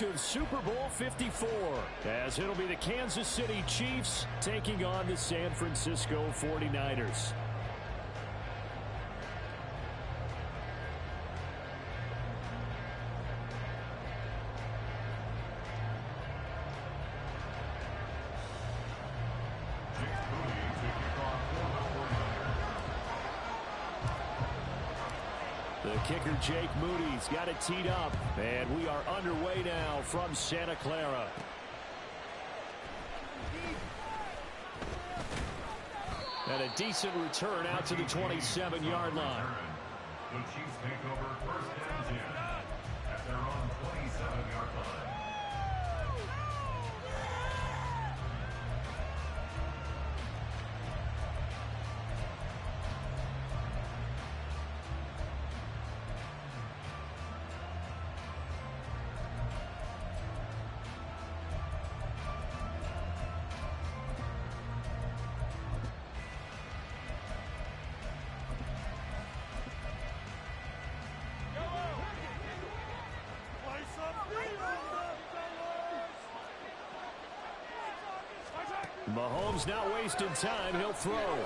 Of Super Bowl 54, as it'll be the Kansas City Chiefs taking on the San Francisco 49ers. The kicker, Jake Moody's got it teed up, and we are underway now from Santa Clara. And a decent return out to the 27-yard line. The Chiefs take over first and 10 at their own 27-yard line. Mahomes not wasting time. He'll throw. Well,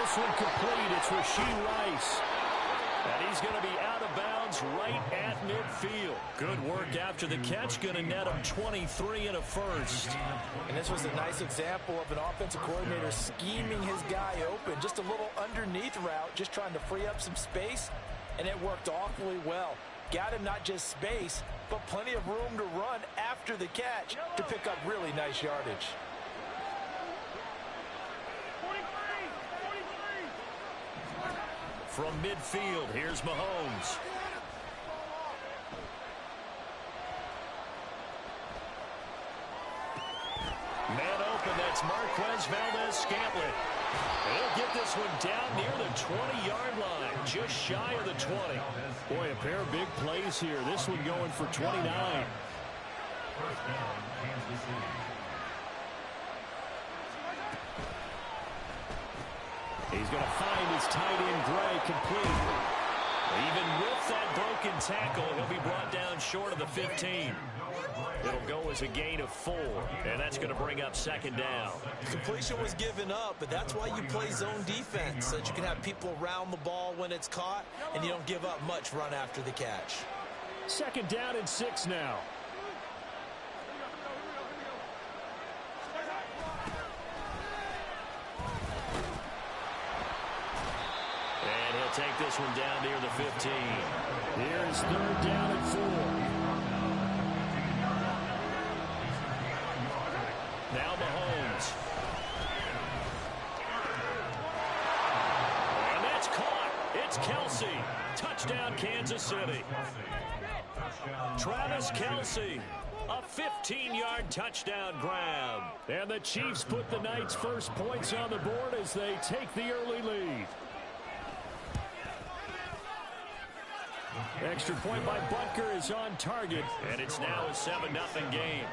this one complete. It's Rashee Rice. And he's going to be out of bounds right at midfield. Good work after the catch. Going to net him 23 and a first. And this was a nice example of an offensive coordinator scheming his guy open. Just a little underneath route, just trying to free up some space. And it worked awfully well. Got him not just space, but plenty of room to run after the catch to pick up really nice yardage. From midfield, here's Mahomes. Man open, that's Marquez Valdez-Scantling. He'll get this one down near the 20-yard line, just shy of the 20. Boy, a pair of big plays here. This one going for 29. First down, Kansas City. He's going to find his tight end, Gray, complete. Even with that broken tackle, he'll be brought down short of the 15. It'll go as a gain of 4, and that's going to bring up second down. Completion was given up, but that's why you play zone defense, so that you can have people around the ball when it's caught, and you don't give up much run after the catch. Second down and 6 now. And he'll take this one down near the 15. Here's third down and 4. Now Mahomes. And that's caught. It's Kelsey. Touchdown, Kansas City. Travis Kelsey. A 15-yard touchdown grab. And the Chiefs put the Knights' first points on the board as they take the early lead. Extra point by Butker is on target, and it's now a 7-0 game.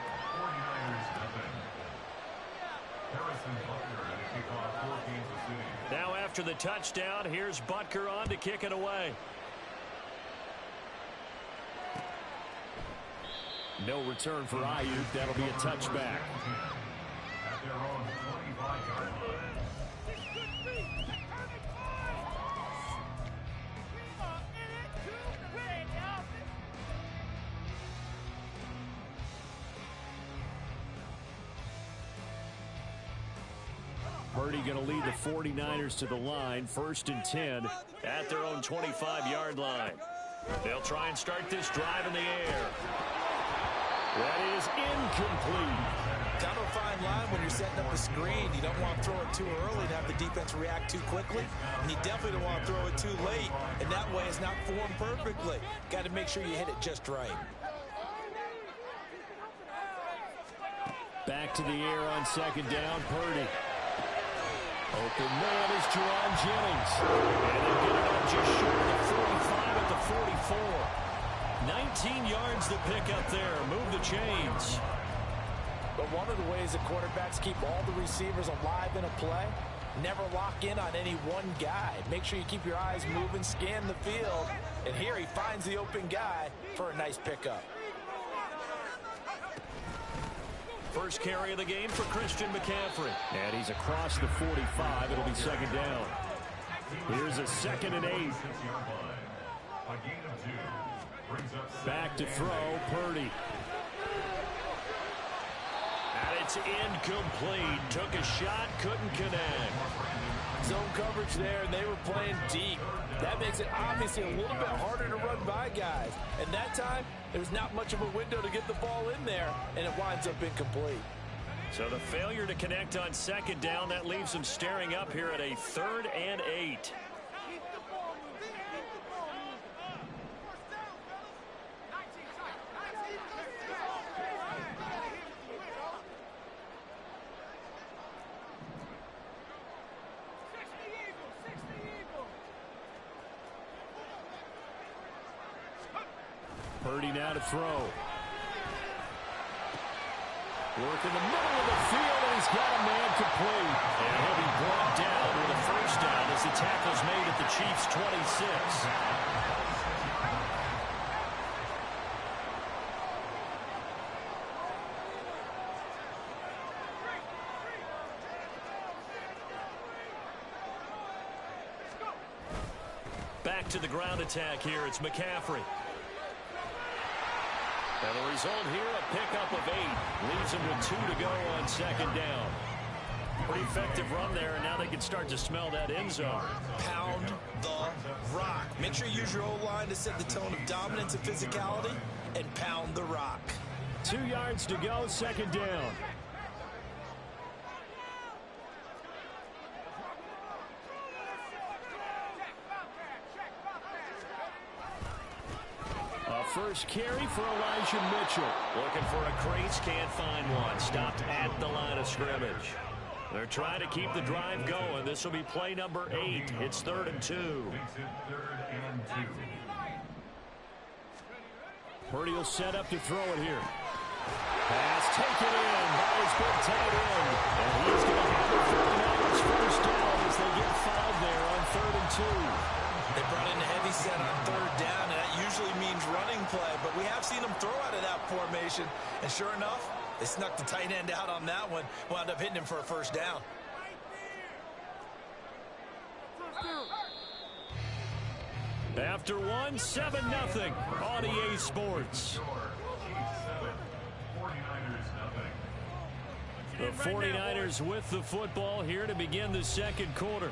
Now after the touchdown, here's Butker on to kick it away. No return for Ayuk. That'll be a touchback. At their own 25-yard line. Purdy going to lead the 49ers to the line, 1st and 10 at their own 25-yard line. They'll try and start this drive in the air. That is incomplete. Down to a fine line when you're setting up a screen. You don't want to throw it too early to have the defense react too quickly, and you definitely don't want to throw it too late, and that way it's not formed perfectly. Got to make sure you hit it just right. Back to the air on second down, Purdy. Open man is Jerron Jennings. And they get it up just short of the 45 at the 44. 19 yards the pick up there. Move the chains. But one of the ways that quarterbacks keep all the receivers alive in a play, never lock in on any one guy. Make sure you keep your eyes moving, scan the field. And here he finds the open guy for a nice pickup. First carry of the game for Christian McCaffrey. And he's across the 45. It'll be second down. Here's a 2nd and 8. Back to throw, Purdy. And it's incomplete. Took a shot, couldn't connect. Zone coverage there, and they were playing deep. That makes it obviously a little bit harder to run by guys. And that time, there was not much of a window to get the ball in there, and it winds up incomplete. So the failure to connect on 2nd down, that leaves them staring up here at a 3rd and 8. Purdy now to throw. Work in the middle of the field, and he's got a man complete. And he'll be brought down with a 1st down as the tackle's made at the Chiefs' 26. Back to the ground attack here. It's McCaffrey. And the result here, a pickup of 8. Leaves him with 2 to go on 2nd down. Pretty effective run there, and now they can start to smell that end zone. Pound the rock. Make sure you use your O-line to set the tone of dominance and physicality, and pound the rock. 2 yards to go, 2nd down. First carry for Elijah Mitchell. Looking for a crease, can't find one. Stopped at the line of scrimmage. They're trying to keep the drive going. This will be play number 8. It's 3rd and 2. Purdy will set up to throw it here. Pass taken in by his big tight end. And he's going to have the 49ers first down as they get fouled there on 3rd and 2. They brought in a heavy set on 3rd down, and that usually means running play, but we have seen them throw out of that formation, and sure enough, they snuck the tight end out on that one, wound up hitting him for a 1st down. After 1, 7-0 on EA Sports. The 49ers with the football here to begin the 2nd quarter,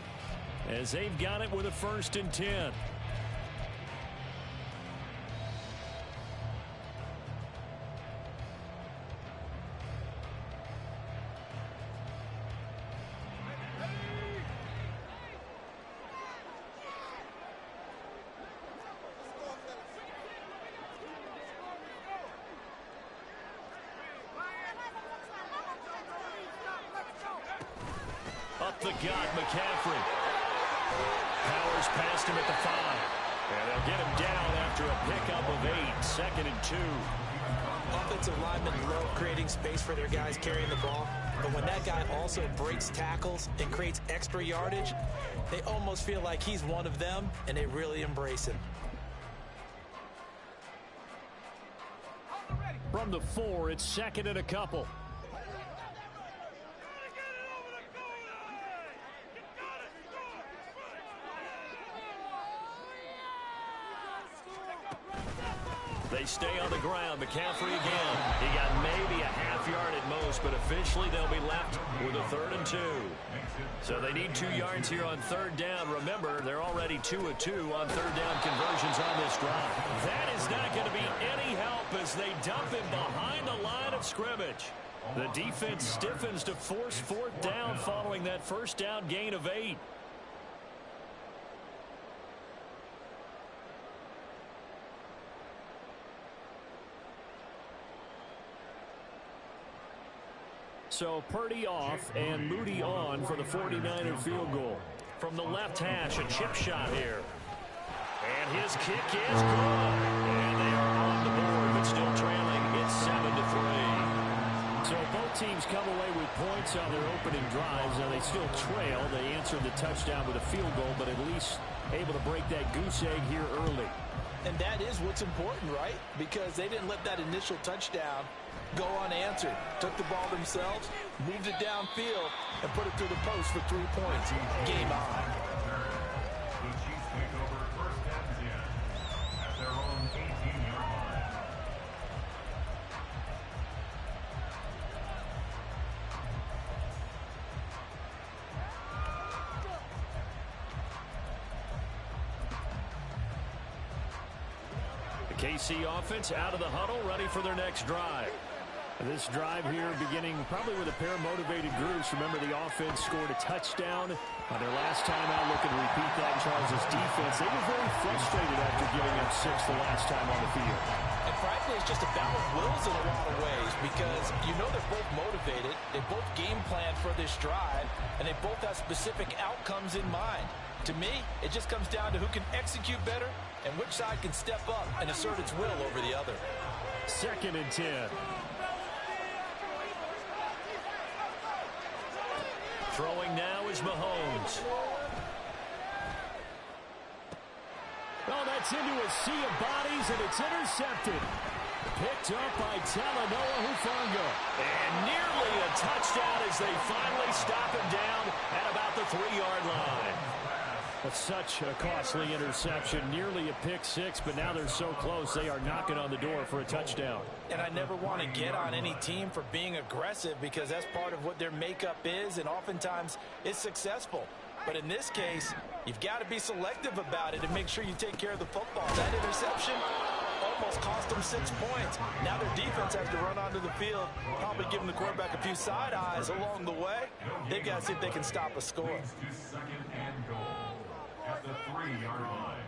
as they've got it with a 1st and 10. Up the gut, McCaffrey. Powers past him at the 5. And they'll get him down after a pickup of 8. 2nd and 2. Offensive linemen love creating space for their guys carrying the ball. But when that guy also breaks tackles and creates extra yardage, they almost feel like he's one of them, and they really embrace him. From the 4, it's 2nd and a couple. They stay on the ground. McCaffrey again. He got maybe a half yard at most, but officially they'll be left with a 3rd and 2. So they need 2 yards here on 3rd down. Remember, they're already 2 of 2 on 3rd down conversions on this drive. That is not going to be any help as they dump him behind the line of scrimmage. The defense stiffens to force 4th down following that 1st down gain of 8. So Purdy off and Moody on for the 49er field goal. From the left hash, a chip shot here. And his kick is good. And they are on the board, but still trailing. It's 7-3. So both teams come away with points on their opening drives. Now they still trail. They answered the touchdown with a field goal, but at least able to break that goose egg here early. And that is what's important, right? Because they didn't let that initial touchdown go unanswered. Took the ball themselves, moved it downfield, and put it through the post for 3 points. Game on. The Chiefs take over first and 10 at their own 18-yard line. The KC offense out of the huddle, ready for their next drive. This drive here beginning probably with a pair of motivated groups. Remember, the offense scored a touchdown on their last time out. Looking to repeat that. Charles' defense, they were very frustrated after giving up 6 the last time on the field. And frankly, it's just a battle of wills in a lot of ways because you know they're both motivated. They both game plan for this drive, and they both have specific outcomes in mind. To me, it just comes down to who can execute better and which side can step up and assert its will over the other. 2nd and 10. Throwing now is Mahomes. Oh, that's into a sea of bodies, and it's intercepted. Picked up by Talanoa Hufanga. And nearly a touchdown as they finally stop him down at about the 3-yard line. That's such a costly interception. Nearly a pick six, but now they're so close they are knocking on the door for a touchdown. And I never want to get on any team for being aggressive because that's part of what their makeup is, and oftentimes it's successful. But in this case, you've got to be selective about it and make sure you take care of the football. That interception almost cost them 6 points. Now their defense has to run onto the field, probably giving the quarterback a few side eyes along the way. They've got to see if they can stop a score. Second and goal at the 3-yard line.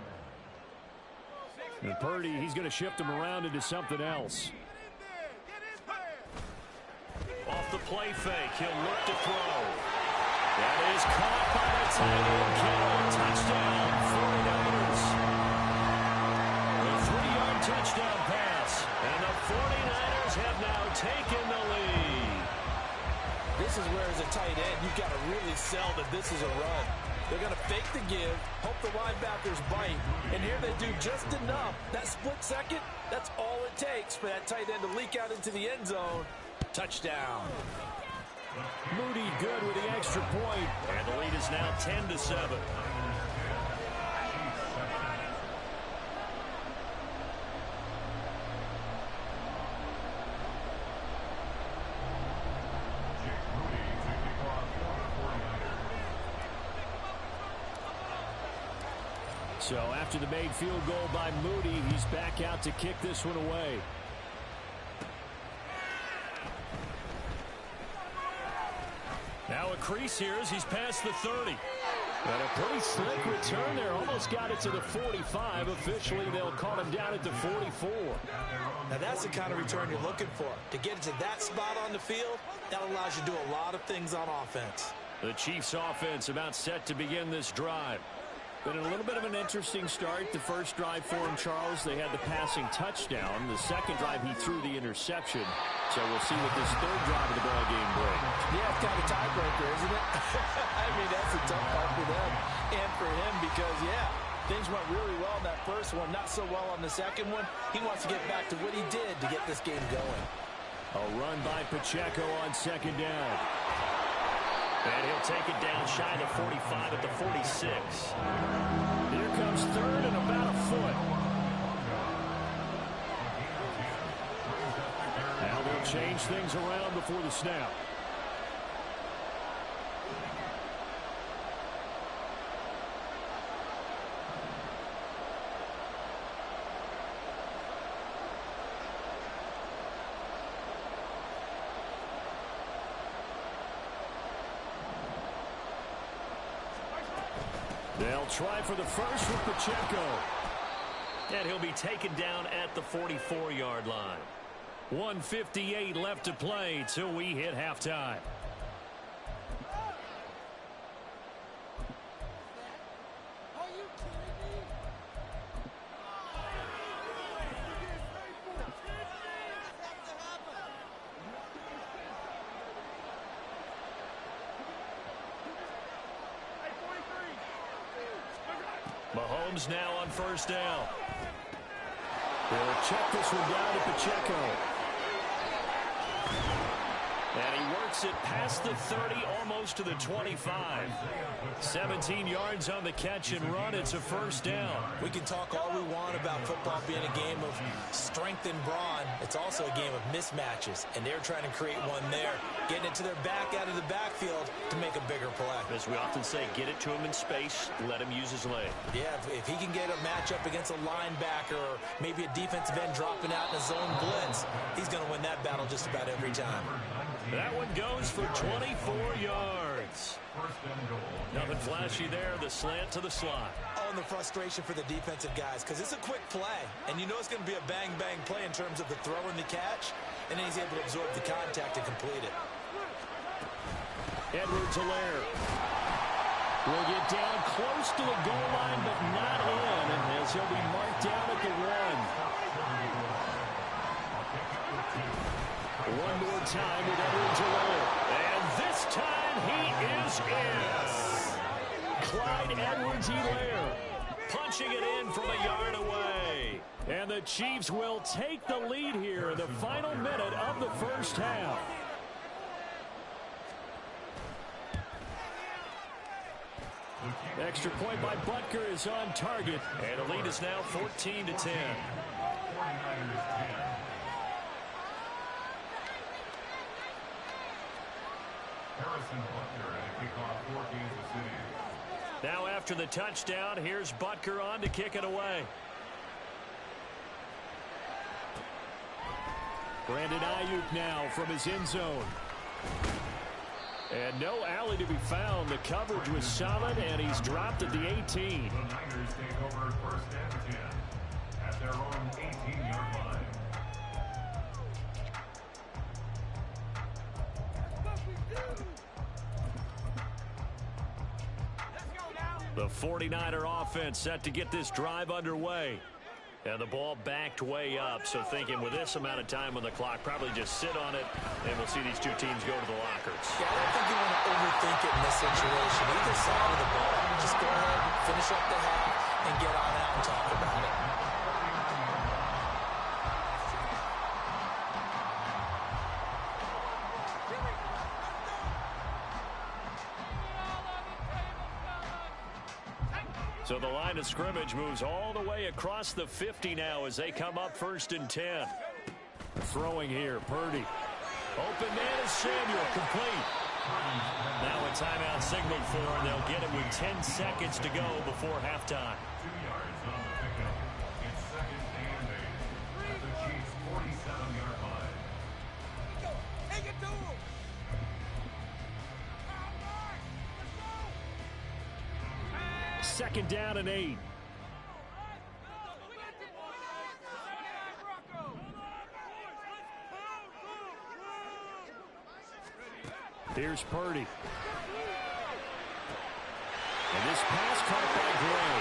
And Purdy, he's going to shift him around into something else. Off the play fake, he'll look to throw. That is caught by the tight end, Kittle. Touchdown, 49ers. The 3-yard touchdown pass. And the 49ers have now taken the lead. This is where, as a tight end, you've got to really sell that this is a run. They're going to fake the give, hope the linebackers bite, and here they do just enough. That split second, that's all it takes for that tight end to leak out into the end zone. Touchdown. Moody good with the extra point. And the lead is now 10-7. So after the made field goal by Moody, he's back out to kick this one away. Now a crease here as he's past the 30. And a pretty slick return there. Almost got it to the 45. Officially, they'll call him down at the 44. Now that's the kind of return you're looking for. To get to that spot on the field, that allows you to do a lot of things on offense. The Chiefs offense about set to begin this drive. Been a little bit of an interesting start. The first drive for him, Charles, they had the passing touchdown. The second drive, he threw the interception. So we'll see what this third drive of the ball game brings. Yeah, it's kind of a tiebreaker, isn't it? I mean, that's a tough part for them and for him because, yeah, things went really well in that first one, not so well on the second one. He wants to get back to what he did to get this game going. A run by Pacheco on second down. And he'll take it down shy of the 45 at the 46. Here comes third and about a foot. Now they'll change things around before the snap. They'll try for the first with Pacheco. And he'll be taken down at the 44-yard line. 1:58 left to play till we hit halftime. Mahomes now on first down. They'll check this one down to Pacheco. And he works it past the 30, almost to the 25. 17 yards on the catch and run. It's a first down. We can talk all we want about football being a game of strength and brawn. It's also a game of mismatches, and they're trying to create one there, getting it to their back out of the backfield to make a bigger play. As we often say, get it to him in space, let him use his leg. Yeah, if he can get a matchup against a linebacker or maybe a defensive end dropping out in a zone blitz, he's going to win that battle just about every time. That one goes for 24 yards. Nothing flashy there. The slant to the slot. Oh, and the frustration for the defensive guys, because it's a quick play, and you know it's going to be a bang-bang play in terms of the throw and the catch, and then he's able to absorb the contact and complete it. Edwards-Helaire will get down close to the goal line, but not in, as he'll be marked down at the 1. One more time with Edwards-Helaire. And this time he is in. Clyde Edwards-Helaire punching it in from a yard away. And the Chiefs will take the lead here in the final minute of the first half. Extra point by Butker is on target. And the lead is now 14-10. Now after the touchdown, here's Butker on to kick it away. Brandon Ayuk now from his end zone. And no alley to be found. The coverage was solid, and he's dropped at the 18. The Niners take over first and 10 at their own 18-yard line. The 49er offense set to get this drive underway. And the ball backed way up, so thinking with this amount of time on the clock, probably just sit on it, and we'll see these two teams go to the lockers. Yeah, I don't think you want to overthink it in this situation. Either side of the ball, just go ahead, finish up the half, and get on out and talk about it. So the line of scrimmage moves all the way across the 50 now as they come up first and 10. Throwing here, Purdy. Open man is Samuel, complete. Now a timeout signaled for, and they'll get it with 10 seconds to go before halftime. 2 yards on the pickup. It's second and 8 at the Chiefs' 47-yard line. Take it to him. Second down and 8. Here's Purdy. And this pass caught by Gray.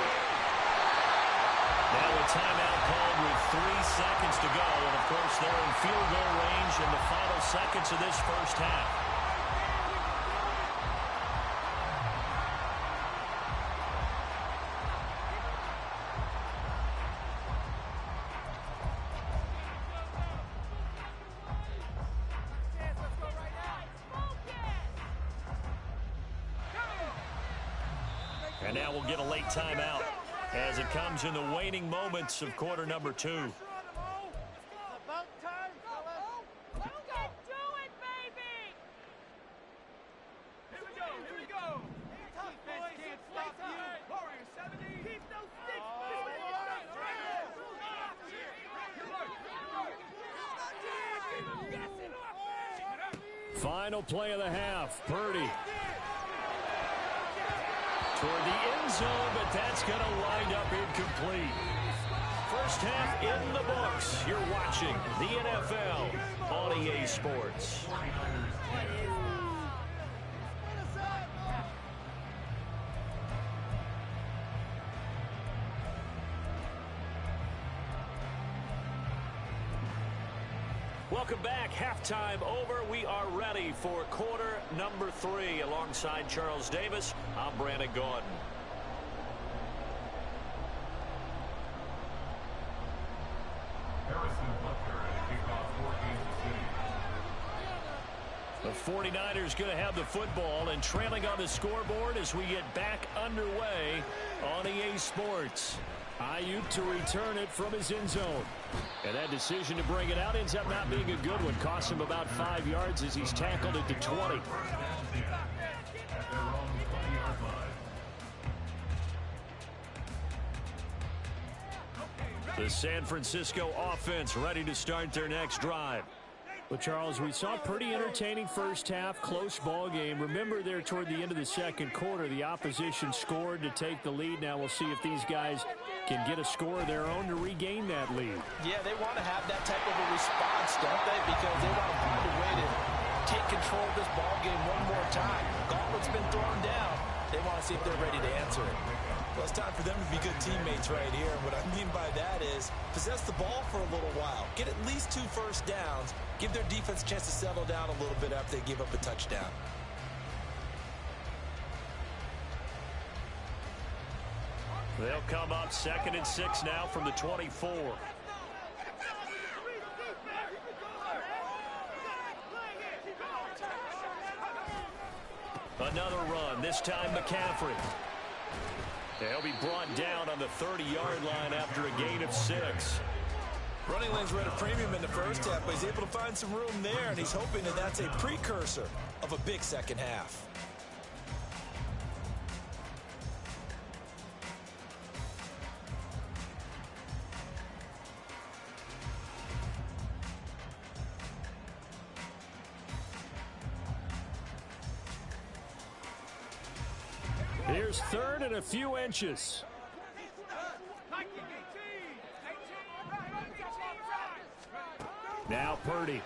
Now a timeout called with 3 seconds to go. And, of course, they're in field goal range in the final seconds of this first half. And now we'll get a late timeout as it comes in the waning moments of quarter number 2. About time, fellas. Let's go. Do it, baby. Here we go. Here we go. Tough boys can't stop you. Warrior 70. Keep those sticks. Final play of the half. Purdy toward the end zone, but that's going to wind up incomplete. First half in the books. You're watching the NFL on EA Sports. Welcome back. Halftime over. We are ready for quarter number 3. Alongside Charles Davis, I'm Brandon Gordon. 49ers going to have the football and trailing on the scoreboard as we get back underway on EA Sports. Ayuk to return it from his end zone. And that decision to bring it out ends up not being a good one. Costs him about 5 yards as he's tackled at the 20. The San Francisco offense ready to start their next drive. Well, Charles, we saw a pretty entertaining first half, close ball game. Remember there toward the end of the second quarter, the opposition scored to take the lead. Now we'll see if these guys can get a score of their own to regain that lead. Yeah, they want to have that type of a response, don't they? Because they want to find a way to take control of this ball game one more time. Gauntlet's been thrown down. They want to see if they're ready to answer it. Well, it's time for them to be good teammates right here. And what I mean by that is possess the ball for a little while. Get at least 2 first downs. Give their defense a chance to settle down a little bit after they give up a touchdown. They'll come up 2nd and 6 now from the 24. Another run, this time McCaffrey. They'll be brought down on the 30-yard line after a gain of 6. Running lanes were at a premium in the first half, but he's able to find some room there, and he's hoping that that's a precursor of a big second half. Here's 3rd and a few inches. Now Purdy.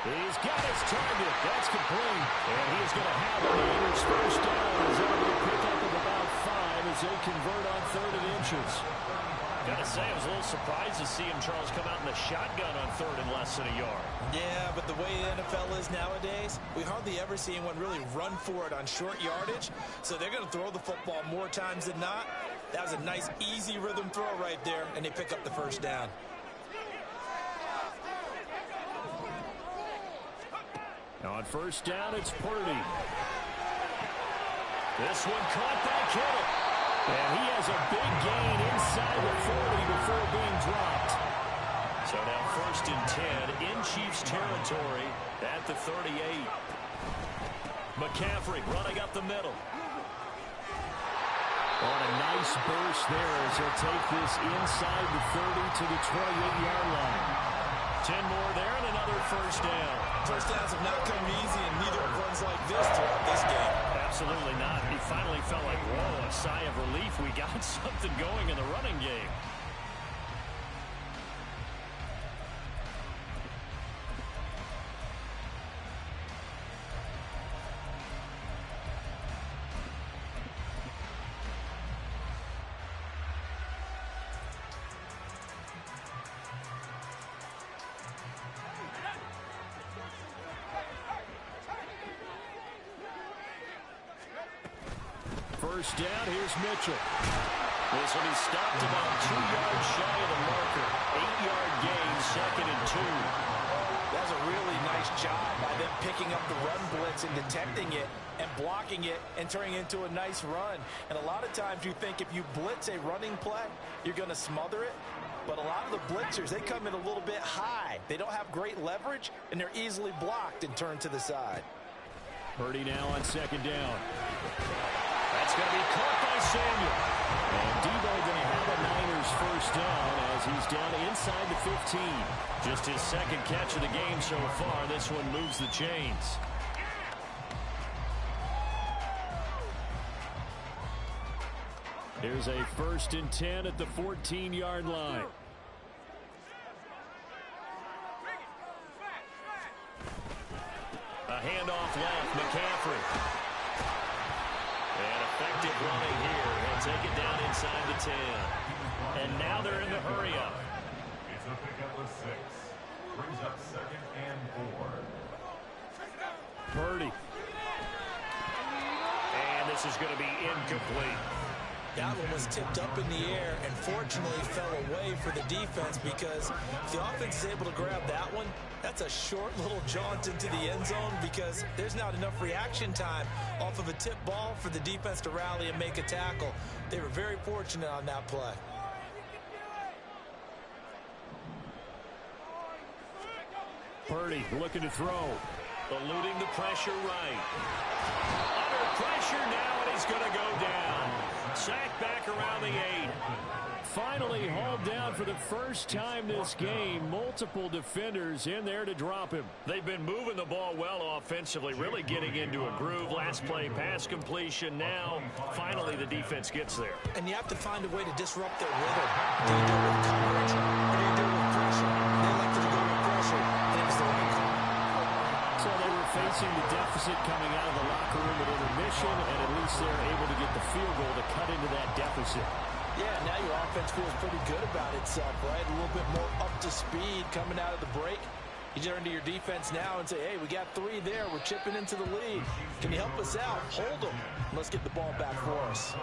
He's got his target. That's complete. And he's going to have the Raiders first down. He's able to pick up of about 5 as they convert on 3rd and inches. Gotta say, I was a little surprised to see him, Charles, come out in the shotgun on 3rd and less than a yard. Yeah, but the way the NFL is nowadays, we hardly ever see anyone really run for it on short yardage. So they're going to throw the football more times than not. That was a nice, easy rhythm throw right there, and they pick up the first down. Now on first down, it's Purdy. This one caught by Kittle. And he has a big gain inside the 40 before being dropped. So now 1st and 10 in Chiefs territory at the 38. McCaffrey running up the middle. On a nice burst there as he'll take this inside the 30 to the 28-yard line. 10 more there and another first down. First downs have not come easy, and neither have runs like this throughout this game. Absolutely not. He finally felt like, whoa, a sigh of relief. We got something going in the running game. First down, here's Mitchell. This one, he stopped about 2 yards shy of the marker. 8-yard gain, 2nd and 2. That was a really nice job by them picking up the run blitz and detecting it and blocking it and turning it into a nice run. And a lot of times you think if you blitz a running play, you're going to smother it. But a lot of the blitzers, they come in a little bit high. They don't have great leverage, and they're easily blocked and turned to the side. Purdy now on 2nd down. That's going to be caught by Samuel. And Debo going to have a Niners first down as he's down inside the 15. Just his 2nd catch of the game so far. This one moves the chains. Here's a 1st and 10 at the 14-yard line. A handoff left, McCaffrey. And effective running here. He'll take it down inside the 10. And now they're in the hurry-up. It's a pickup of 6. Brings up 2nd and 4. Purdy. And this is going to be incomplete. That one was tipped up in the air and fortunately fell away for the defense, because if the offense is able to grab that one, that's That's a short little jaunt into the end zone because there's not enough reaction time off of a tip ball for the defense to rally and make a tackle. They were very fortunate on that play. Purdy looking to throw. Eluding the pressure right. Under pressure now, and he's going to go down. Sacked back around the 8. Finally hauled down for the first time this game. Multiple defenders in there to drop him. They've been moving the ball well offensively, really getting into a groove. Last play, pass completion. Now, finally, the defense gets there. And you have to find a way to disrupt their rhythm. Do you do it with coverage, or do you do it with pressure? They elected to go with pressure, and it was the right call. So they were facing the deficit coming out of the locker room at intermission, and at least they're able to get the field goal to cut into that deficit. Yeah, now your offense feels pretty good about itself, right? A little bit more up to speed coming out of the break. You turn to your defense now and say, hey, we got 3 there. We're chipping into the lead. Can you help us out? Hold them. Let's get the ball back for us.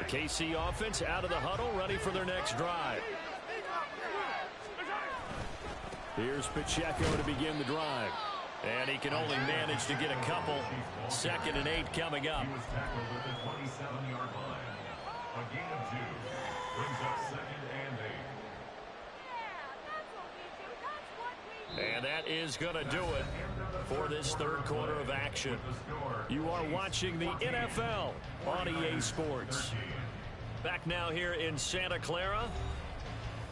KC offense out of the huddle, ready for their next drive. Here's Pacheco to begin the drive. And he can only manage to get a couple. 2nd and 8 coming up. He was tackled at the 27-yard line. A gain of 2 brings up 2nd and 8. And that is going to do it for this third quarter of action. You are watching the NFL on EA Sports. Back now here in Santa Clara.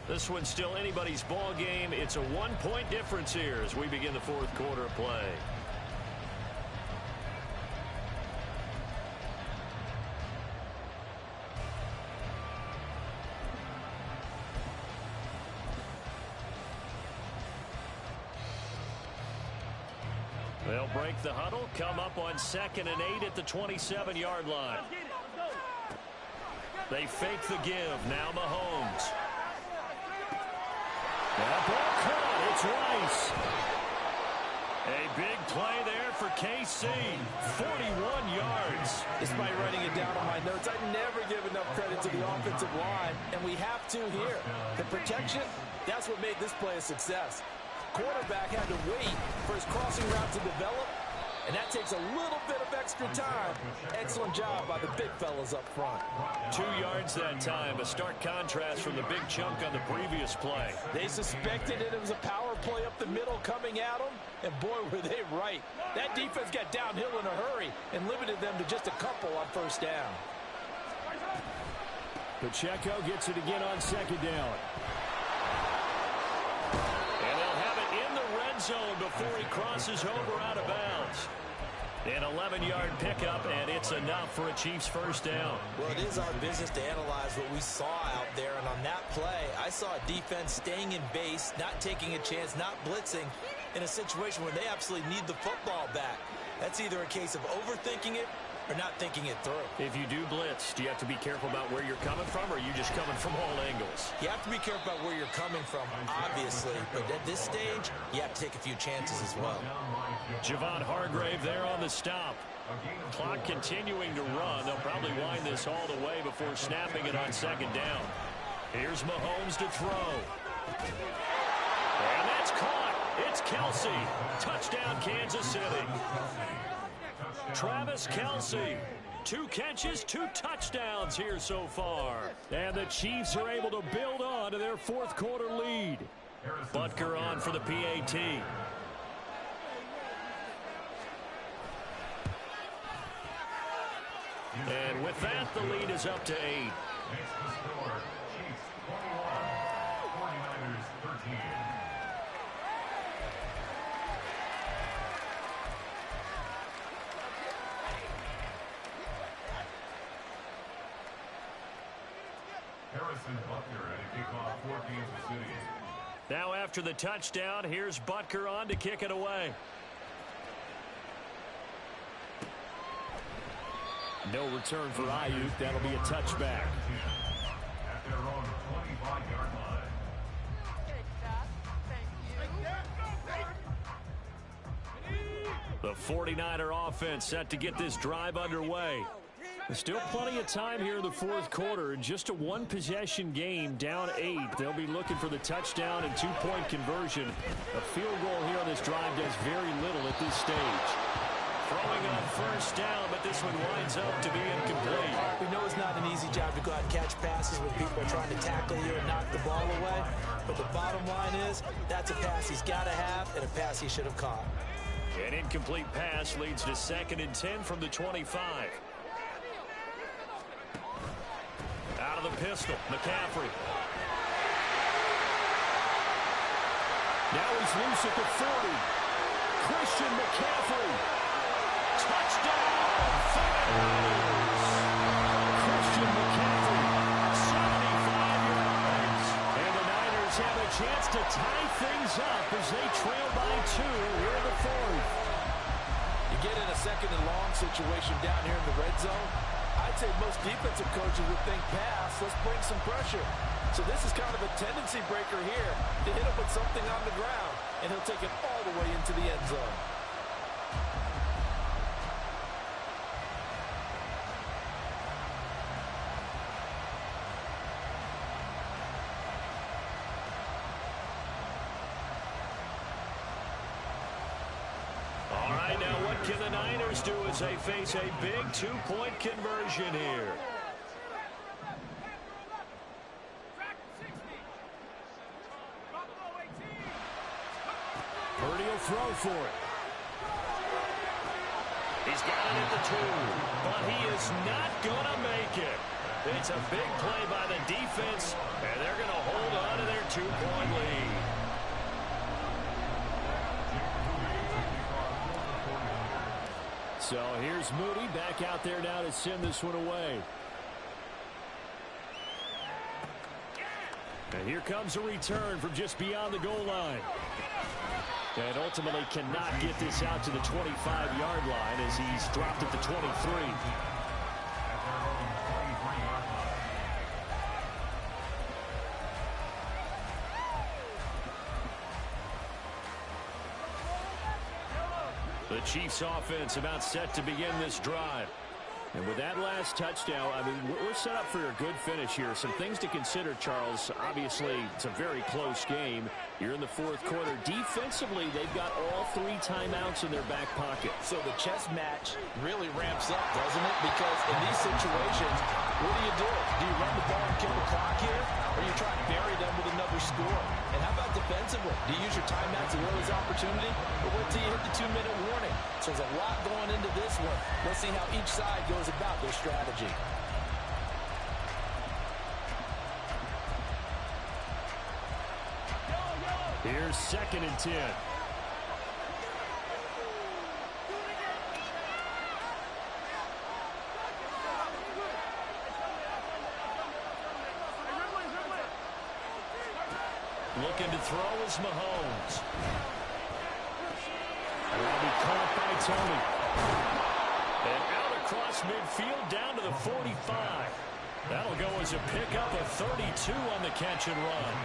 This one's still anybody's ball game. It's a 1-point difference here as we begin the fourth quarter of play. They'll break the huddle, come up on 2nd and 8 at the 27-yard line. They fake the give. Now Mahomes. That ball caught. It's Rice. A big play there for KC. 41 yards. Despite writing it down on my notes, I never give enough credit to the offensive line, and we have to here. The protection, that's what made this play a success. Quarterback had to wait for his crossing route to develop, and that takes a little bit of extra time. Excellent job by the big fellas up front. 2 yards that time, a stark contrast from the big chunk on the previous play. They suspected it was a power play up the middle coming at them, and boy, were they right. That defense got downhill in a hurry and limited them to just a couple on first down. Pacheco gets it again on 2nd down. And they'll have it in the red zone before he crosses over out of bounds. An 11-yard pickup, and it's enough for a Chiefs first down. Well, it is our business to analyze what we saw out there, and on that play, I saw a defense staying in base, not taking a chance, not blitzing, in a situation where they absolutely need the football back. That's either a case of overthinking it or not thinking it through. If you do blitz, do you have to be careful about where you're coming from, or are you just coming from all angles? You have to be careful about where you're coming from, obviously, but at this stage, you have to take a few chances as well. Javon Hargrave there on the stop. Clock continuing to run. They'll probably wind this all the way before snapping it on 2nd down. Here's Mahomes to throw. And that's caught. It's Kelsey. Touchdown, Kansas City. Travis Kelsey. 2 catches, 2 touchdowns here so far. And the Chiefs are able to build on to their fourth quarter lead. Butker on for the PAT. And with that, the lead is up to 8. Makes the score Chiefs 21, 49ers 13. Harrison Butker at a kickoff for Kansas City. Now after the touchdown, here's Butker on to kick it away. No return for Ayuk. That'll be a touchback. At their own 25-yard line. The 49er offense set to get this drive underway. There's still plenty of time here in the fourth quarter. Just a one-possession game, down 8. They'll be looking for the touchdown and two-point conversion. A field goal here on this drive does very little at this stage. Throwing on first down, but this one winds up to be incomplete. We know it's not an easy job to go out and catch passes when people are trying to tackle you and knock the ball away. But the bottom line is, that's a pass he's got to have and a pass he should have caught. An incomplete pass leads to 2nd and 10 from the 25. Out of the pistol, McCaffrey. Now he's loose at the 40. Christian McCaffrey. Touchdown! Christian McCaffrey, 75 yards. And the Niners have a chance to tie things up as they trail by 2 here in the 4th. You get in a 2nd and long situation down here in the red zone, I'd say most defensive coaches would think pass, let's bring some pressure. So this is kind of a tendency breaker here to hit him with something on the ground, and he'll take it all the way into the end zone. All right, now what can the Niners do as they face a big two-point conversion here? Purdy will throw for it. He's got it at the 2, but he is not going to make it. It's a big play by the defense, and they're going to hold on to their 2-point lead. So here's Moody back out there now to send this one away. And here comes a return from just beyond the goal line. And ultimately cannot get this out to the 25-yard line as he's dropped at the 23. The Chiefs offense about set to begin this drive. And with that last touchdown, I mean, we're set up for a good finish here. Some things to consider, Charles. Obviously, it's a very close game. You're in the fourth quarter. Defensively, they've got all 3 timeouts in their back pocket. So the chess match really ramps up, doesn't it? Because in these situations, what do? Do you run the ball and kill the clock here? Or you try and bury them with another score? And how about defensively? Do you use your timeouts as well as opportunity? Or wait till you hit the 2-minute warning? So there's a lot going into this one. Let's see how each side goes about their strategy. Here's 2nd and 10. Looking to throw is Mahomes. Will be caught by Tony. And out across midfield down to the 45. That'll go as a pickup of 32 on the catch and run.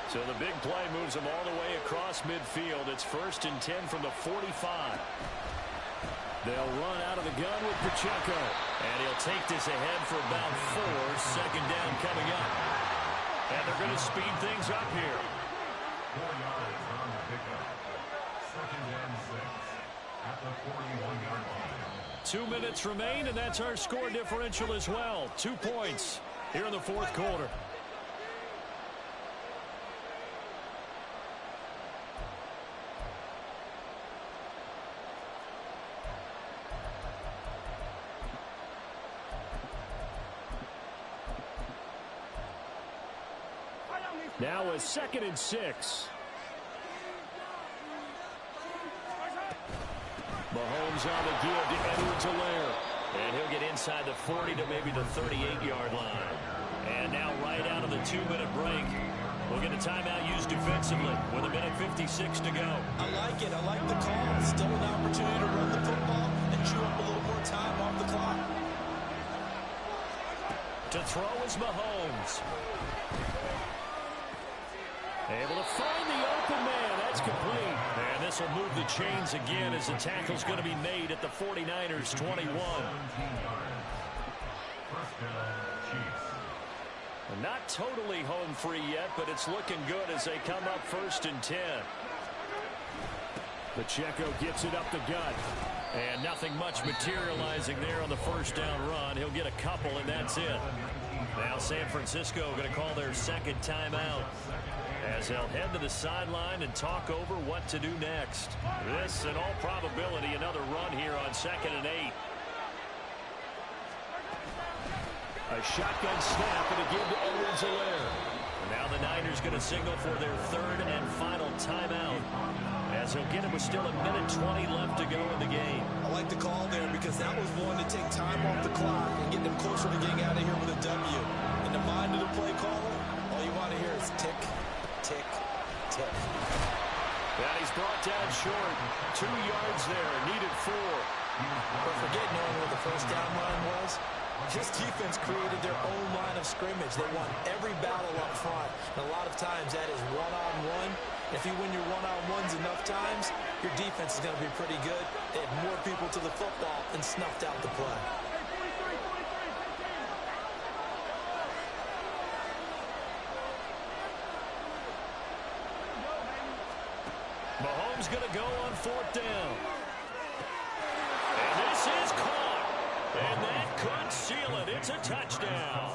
So the big play moves them all the way across midfield. It's 1st and 10 from the 45. They'll run out of the gun with Pacheco. And he'll take this ahead for about 4. 2nd down coming up. And they're going to speed things up here. 4 yards on the pickup. 2nd and 6 at the 41-yard line. 2 minutes remain, and that's our score differential as well. 2 points here in the fourth quarter. Now a 2nd and 6. Mahomes on the give to Edwards-Helaire. And he'll get inside the 40 to maybe the 38-yard line. And now right out of the 2-minute break, we'll get a timeout used defensively with 1:56 to go. I like it. I like the call. Still an opportunity to run the football and chew up a little more time off the clock. To throw is Mahomes. Able to find the open man. That's complete. And this will move the chains again as the tackle's going to be made at the 49ers 21. Not totally home free yet, but it's looking good as they come up 1st and 10. Pacheco gets it up the gut. And nothing much materializing there on the first down run. He'll get a couple, and that's it. Now San Francisco going to call their second timeout as they'll head to the sideline and talk over what to do next. This, in all probability, another run here on 2nd and 8. A shotgun snap and a give to Edwards-Helaire. Now the Niners going to signal for their 3rd and final timeout as he'll get it with still 1:20 left to go in the game. I like the call there because that was one to take time off the clock and get them closer to getting out of here with a W. In the mind of the play caller, all you want to hear is tick, tick, tick. And he's brought down short. 2 yards there, needed 4. But forget knowing where the first down line was. This defense created their own line of scrimmage. They won every battle up front. And a lot of times that is one-on-one. If you win your one-on-ones enough times, your defense is going to be pretty good. They had more people to the football and snuffed out the play. Mahomes going to go on 4th down. And this is caught. And that could seal it. It's a touchdown.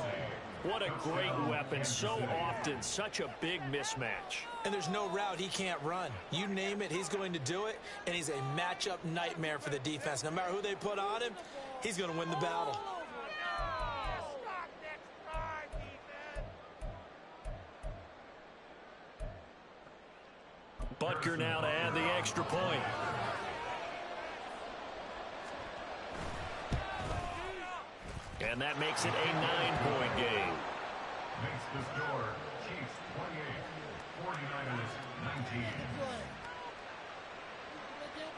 What a great weapon. So often, such a big mismatch. And there's no route he can't run. You name it, he's going to do it. And he's a matchup nightmare for the defense. No matter who they put on him, he's going to win the battle. Butker now to add the extra point. And that makes it a 9-point game. Makes the score Chiefs 28, 49ers 19.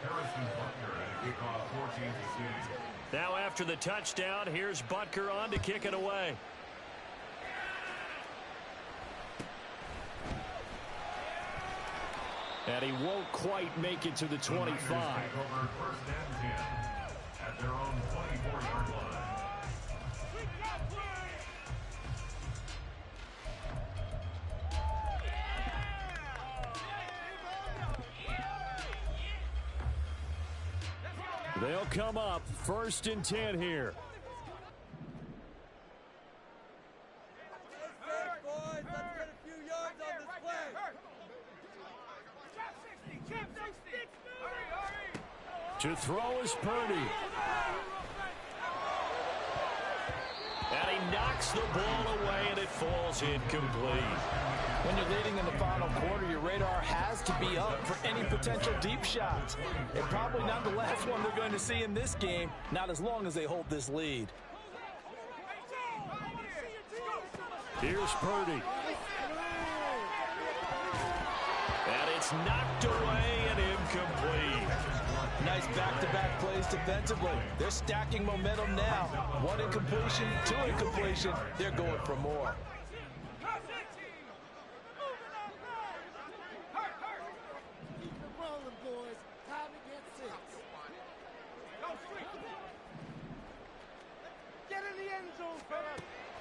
Harrison Butker at a kickoff 14-6. Now after the touchdown, here's Butker on to kick it away. And he won't quite make it to the 25. The Niners take over 1st and 10 at their own 24-yard line. They'll come up 1st and 10 here. To throw is Purdy. And he knocks the ball away, and it falls incomplete. When you're leading in the final quarter, your radar has to be up for any potential deep shots. And probably not the last one they're going to see in this game, not as long as they hold this lead. Here's Purdy. And it's knocked away and incomplete. Nice back-to-back plays defensively. They're stacking momentum now. 1 incompletion, 2 incompletion. They're going for more.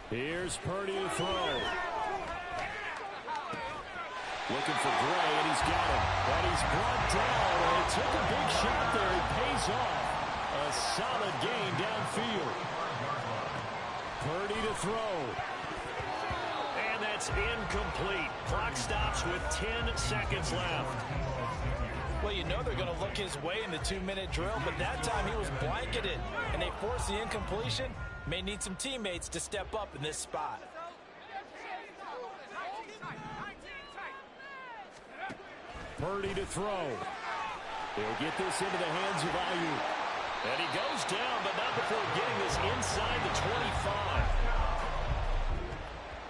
Here's Purdy to throw. Looking for Gray, and he's got him. But he's brought down, and he took a big shot there. He pays off. A solid gain downfield. Purdy to throw. And that's incomplete. Clock stops with 10 seconds left. Well, you know they're going to look his way in the 2-minute drill, but that time he was blanketed, and they forced the incompletion. May need some teammates to step up in this spot. Purdy to throw. He'll get this into the hands of Ayuk. And he goes down, but not before getting this inside the 25.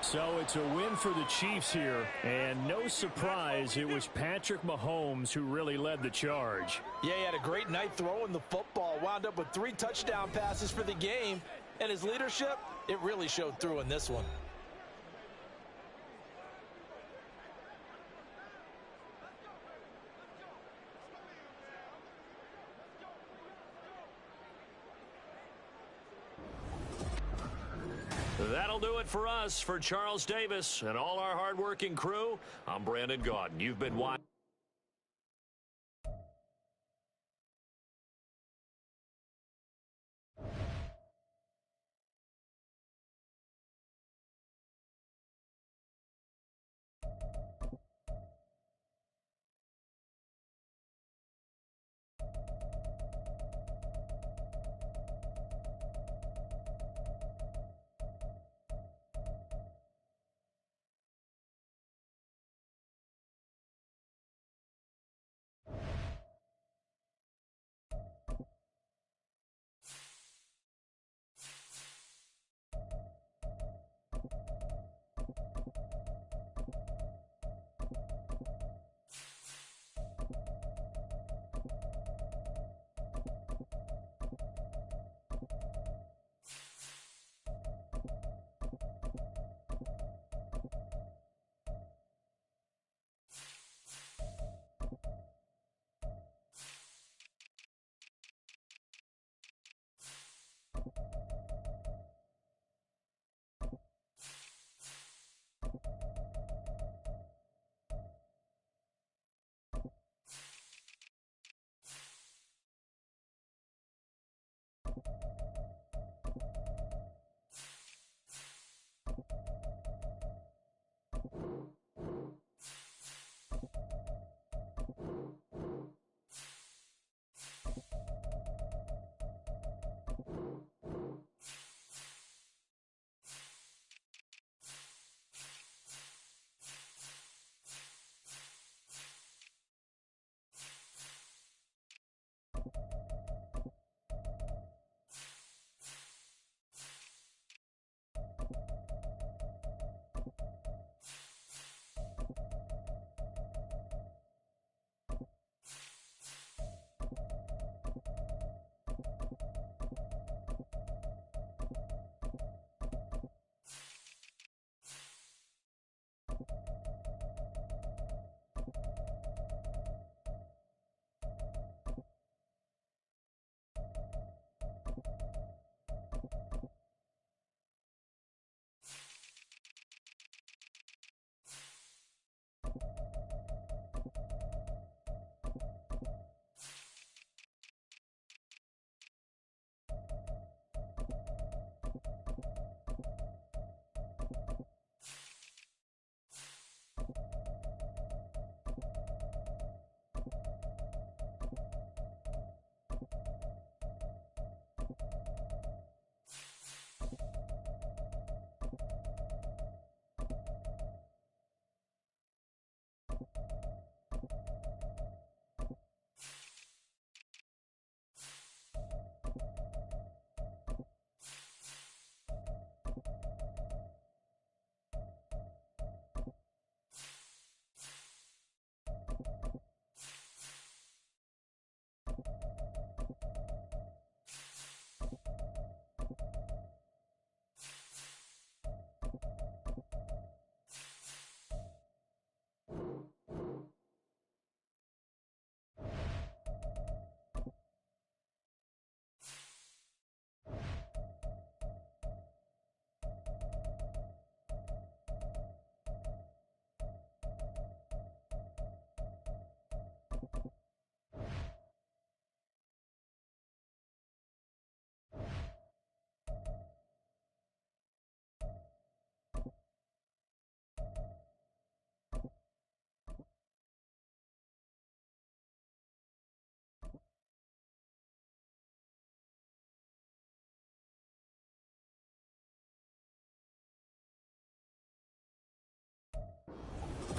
So it's a win for the Chiefs here, and no surprise, it was Patrick Mahomes who really led the charge. Yeah, he had a great night throwing the football, wound up with 3 touchdown passes for the game, and his leadership, it really showed through in this one. That'll do it for us. For Charles Davis and all our hardworking crew, I'm Brandon Gaudin. You've been watching.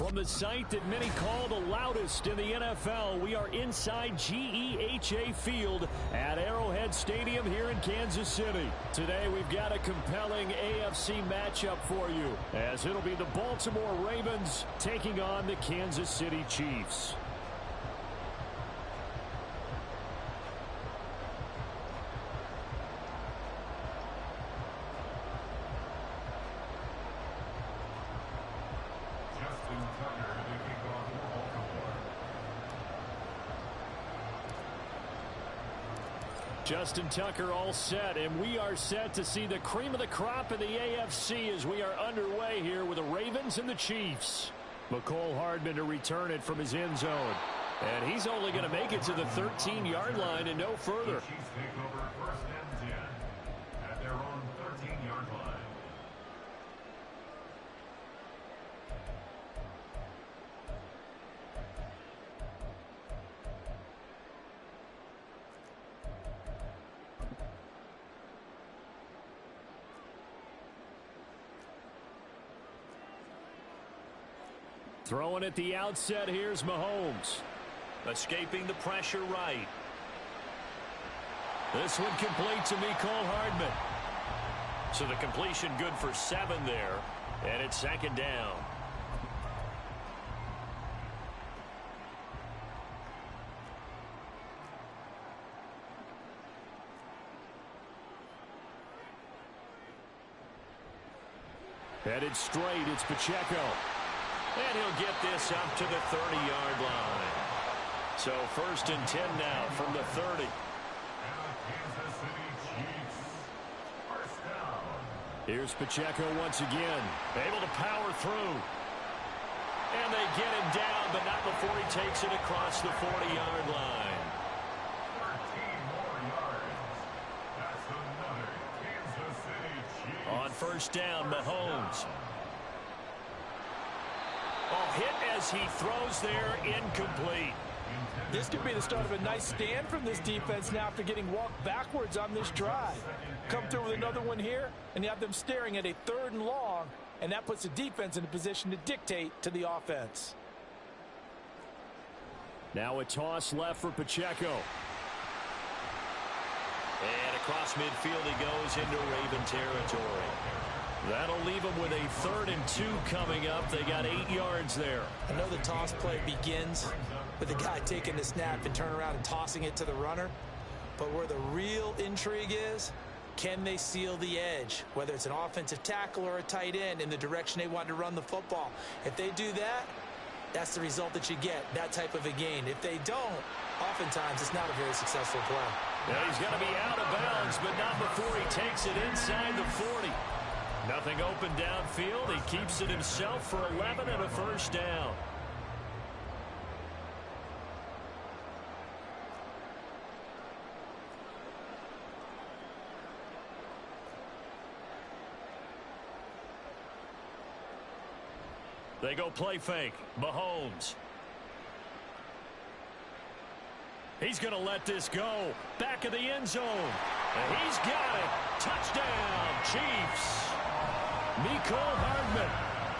From the site that many call the loudest in the NFL, we are inside GEHA Field at Arrowhead Stadium here in Kansas City. Today we've got a compelling AFC matchup for you, as it'll be the Baltimore Ravens taking on the Kansas City Chiefs. Justin Tucker all set, and we are set to see the cream of the crop in the AFC as we are underway here with the Ravens and the Chiefs. McCole Hardman to return it from his end zone. And he's only going to make it to the 13-yard line and no further. The Chiefs take over 1st and 10 at their own 13-yard line. Throwing at the outset, here's Mahomes. Escaping the pressure right. This one complete to McCole Hardman. So the completion good for 7 there. And it's 2nd down. Headed straight, it's Pacheco. And he'll get this up to the 30-yard line. So 1st and 10 now from the 30. And the Kansas City Chiefs. 1st down. Here's Pacheco once again. Able to power through. And they get him down, but not before he takes it across the 40-yard line. 13 more yards. That's another Kansas City Chiefs. On 1st down, Mahomes. Oh, hit as he throws there, incomplete. This could be the start of a nice stand from this defense now after getting walked backwards on this drive. Come through with another one here, and you have them staring at a 3rd and long, and that puts the defense in a position to dictate to the offense. Now a toss left for Pacheco. And across midfield he goes into Raven territory. That'll leave them with a 3rd and 2 coming up. They got 8 yards there. I know the toss play begins with the guy taking the snap and turn around and tossing it to the runner. But where the real intrigue is, can they seal the edge? Whether it's an offensive tackle or a tight end in the direction they want to run the football. If they do that, that's the result that you get, that type of a gain. If they don't, oftentimes it's not a very successful play. Yeah, he's going to be out of bounds, but not before he takes it inside the 40. Nothing open downfield. He keeps it himself for 11 and a 1st down. They go play fake. Mahomes. He's going to let this go. Back of the end zone. And he's got it. Touchdown, Chiefs. McCole Hardman,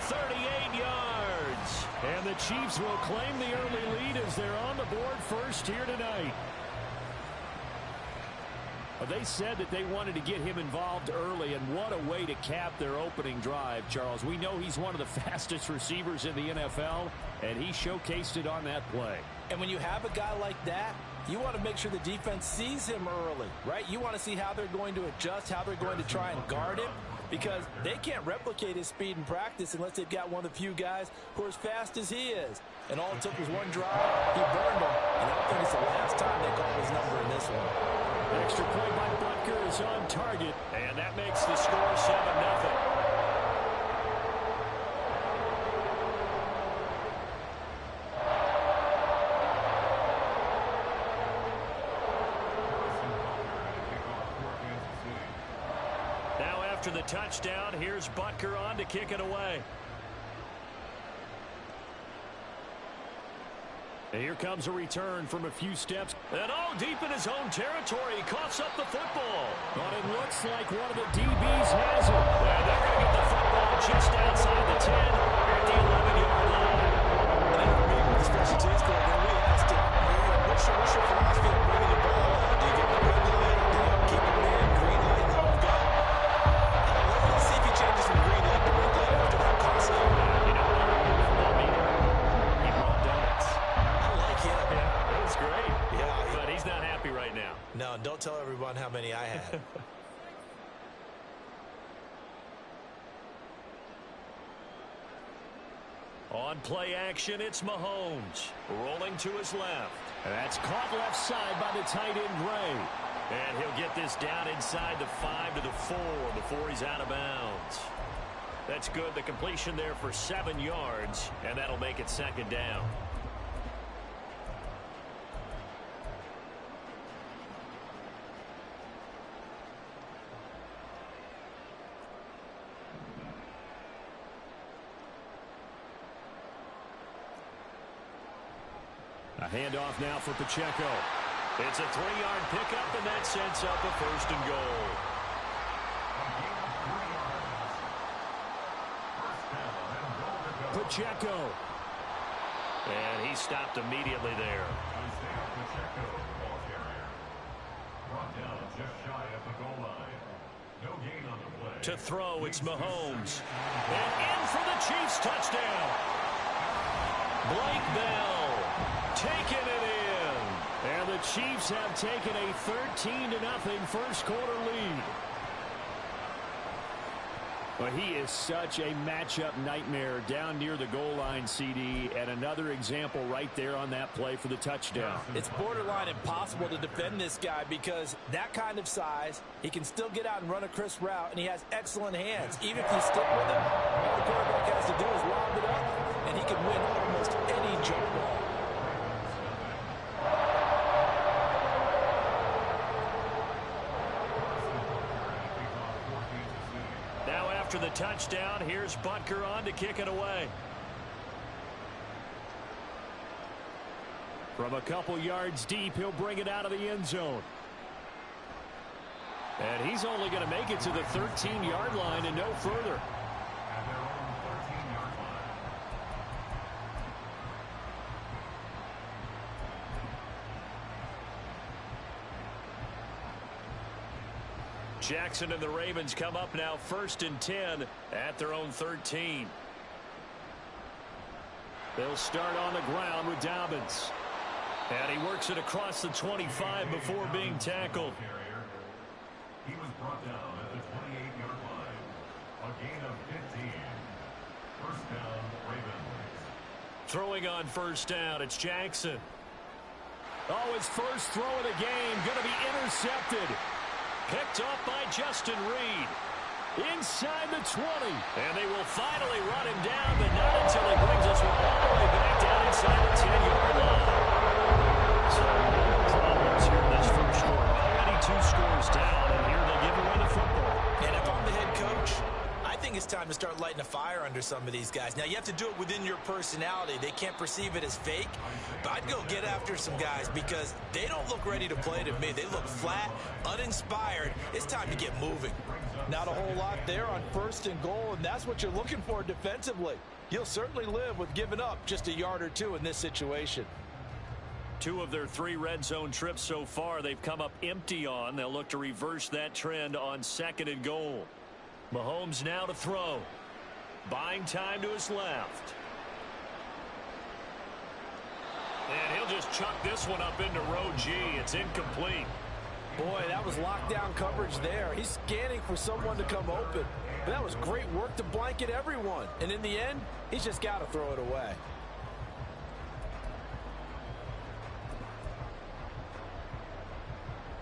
38 yards. And the Chiefs will claim the early lead as they're on the board first here tonight. They said that they wanted to get him involved early, and what a way to cap their opening drive, Charles. We know he's one of the fastest receivers in the NFL, and he showcased it on that play. And when you have a guy like that, you want to make sure the defense sees him early, right? You want to see how they're going to adjust, how they're going to try and guard him, because they can't replicate his speed in practice unless they've got one of the few guys who are as fast as he is. And all it took was one drive. He burned him. And I don't think it's the last time they call his number in this one. Extra point by Butker is on target. And that makes the score 7-0. After the touchdown, here's Butker on to kick it away. And here comes a return from a few steps. And all deep in his own territory, he coughs up the football. But it looks like one of the DBs has it. And they're going to get the football just outside the 10 at the 11-yard line. And in our meeting with the special teams coordinator, we asked him, what's your philosophy of bringing the ball out? Do you get the red line? Do you keep it in? Green line, let him go. Let's see if he changes from green line to red line after that concept. You know what? He brought donuts. I like him. Yeah, that was great. Yeah. But he's not happy right now. No, don't tell everyone how many I had. On play action, it's Mahomes. Rolling to his left. And that's caught left side by the tight end, Gray. And he'll get this down inside the 5 to the 4 before he's out of bounds. That's good. The completion there for 7 yards, and that'll make it second down. A handoff now for Pacheco. It's a 3-yard pickup, and that sets up a first and goal. Pacheco. And he stopped immediately there. Pacheco, ball carrier. Brought down just shy of the goal line. No gain on the play. To throw, it's Mahomes. And in for the Chiefs touchdown. Blake Bell taking it in. And the Chiefs have taken a 13-0 first quarter lead. Well, he is such a matchup nightmare down near the goal line, CD, and another example right there on that play for the touchdown. It's borderline impossible to defend this guy because that kind of size, he can still get out and run a crisp route, and he has excellent hands. Even if you stick with him, all the quarterback has to do is lob it up, and he can win almost any jump ball. After the touchdown, here's Butker on to kick it away. From a couple yards deep, he'll bring it out of the end zone. And he's only going to make it to the 13-yard line and no further. At their own 13-yard line. Jackson and the Ravens come up now 1st and 10 at their own 13. They'll start on the ground with Dobbins. And he works it across the 25 before being tackled. He was brought down at the 28-yard line. A gain of 15. First down, Ravens. Throwing on first down, it's Jackson. Oh, his first throw of the game going to be intercepted. Picked off by Justin Reed. Inside the 20. And they will finally run him down, but not until he brings us all the way back down inside the 10-yard line. So no problems here in this first quarter. Already 2 scores down, and here they give away the football. And if I'm the head coach, I think it's time to start lighting a fire under some of these guys. Now, you have to do it within your personality. They can't perceive it as fake. But I'd go get after some guys because they don't look ready to play to me. They look flat, uninspired. It's time to get moving. Not a whole lot there on 1st and goal, and that's what you're looking for defensively. You'll certainly live with giving up just a yard or 2 in this situation. 2 of their 3 red zone trips so far they've come up empty on. They'll look to reverse that trend on 2nd and goal. Mahomes now to throw. Buying time to his left. And he'll just chuck this one up into row G. It's incomplete. Boy, that was lockdown coverage there. He's scanning for someone to come open. But that was great work to blanket everyone. And in the end, he's just got to throw it away.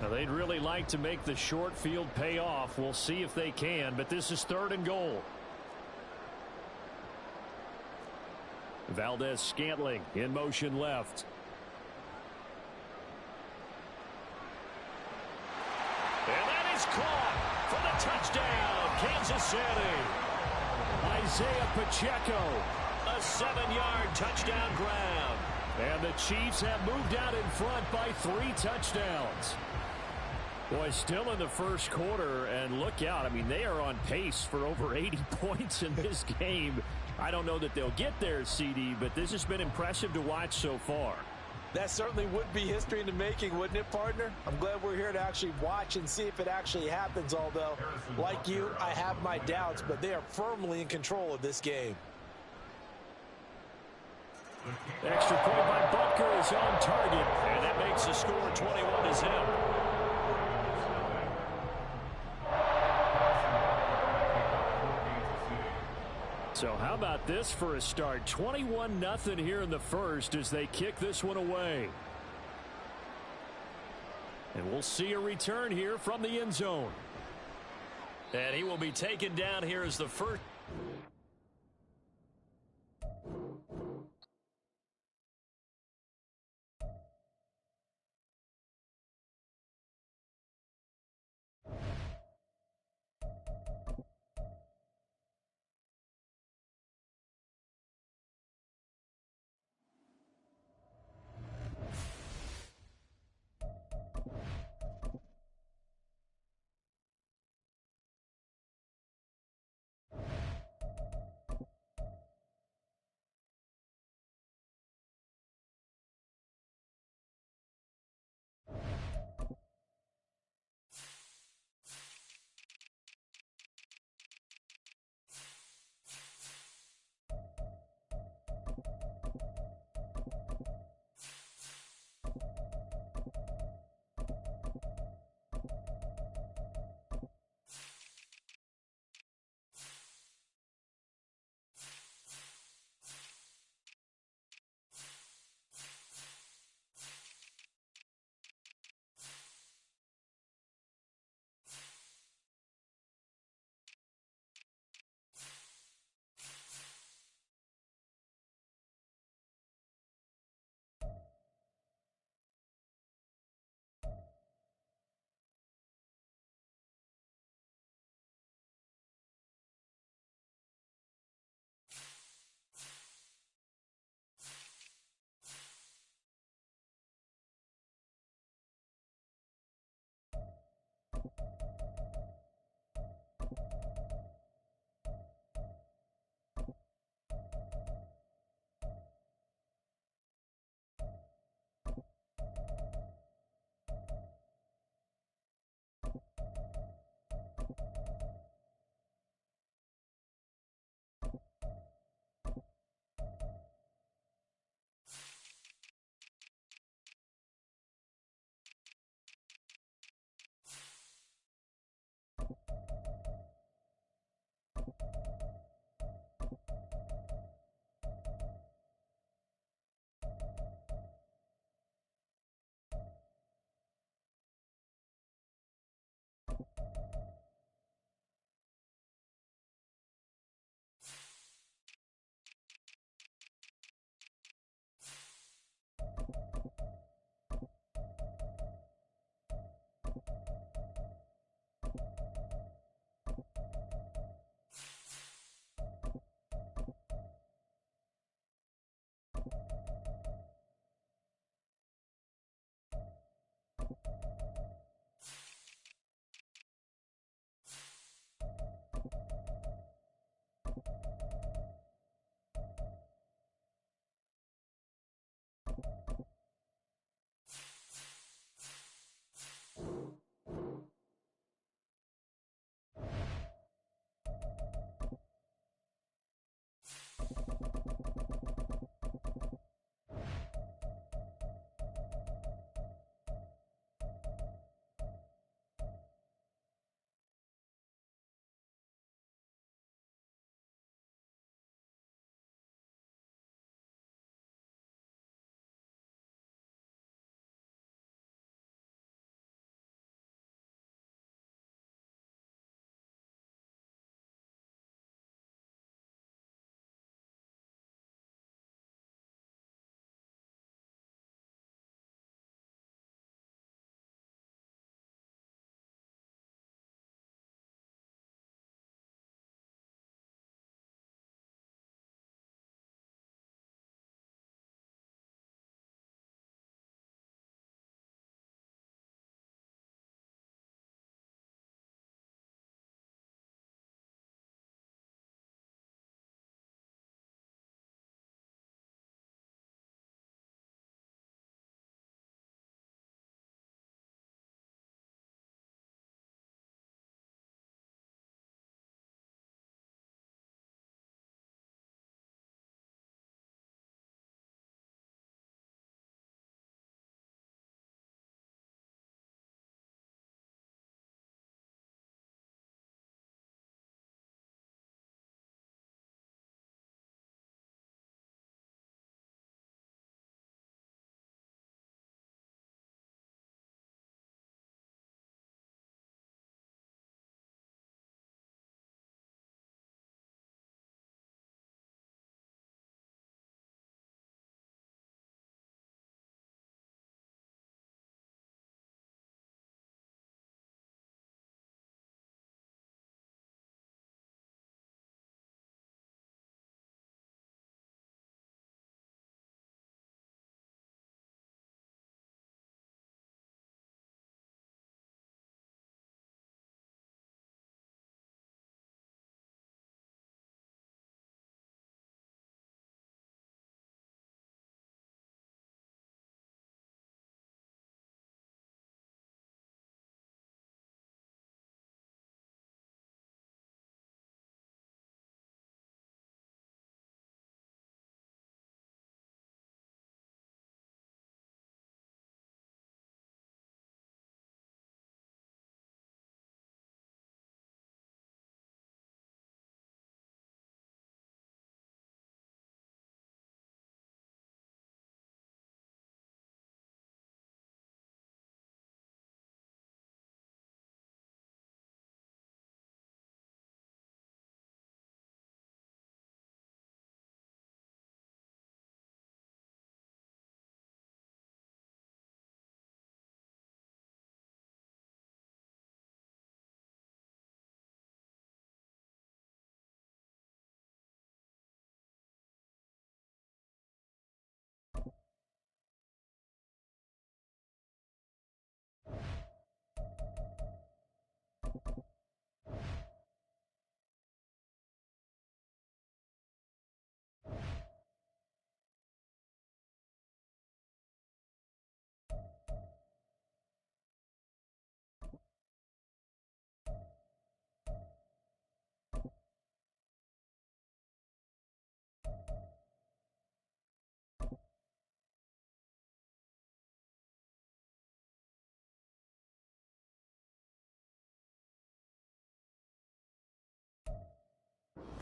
Now, they'd really like to make the short field pay off. We'll see if they can, but this is 3rd and goal. Valdez-Scantling in motion left. And that is caught for the touchdown, Kansas City. Isaiah Pacheco. A 7-yard touchdown grab. And the Chiefs have moved out in front by 3 touchdowns. Boy, still in the first quarter, and look out. I mean, they are on pace for over 80 points in this game. I don't know that they'll get there, CD, but this has been impressive to watch so far. That certainly would be history in the making, wouldn't it, partner? I'm glad we're here to actually watch and see if it actually happens, although, like you, I have my doubts, but they are firmly in control of this game. Extra point by Butker is on target, and that makes the score 21-0. So how about this for a start? 21-0 here in the first as they kick this one away. And we'll see a return here from the end zone. And he will be taken down here as the first.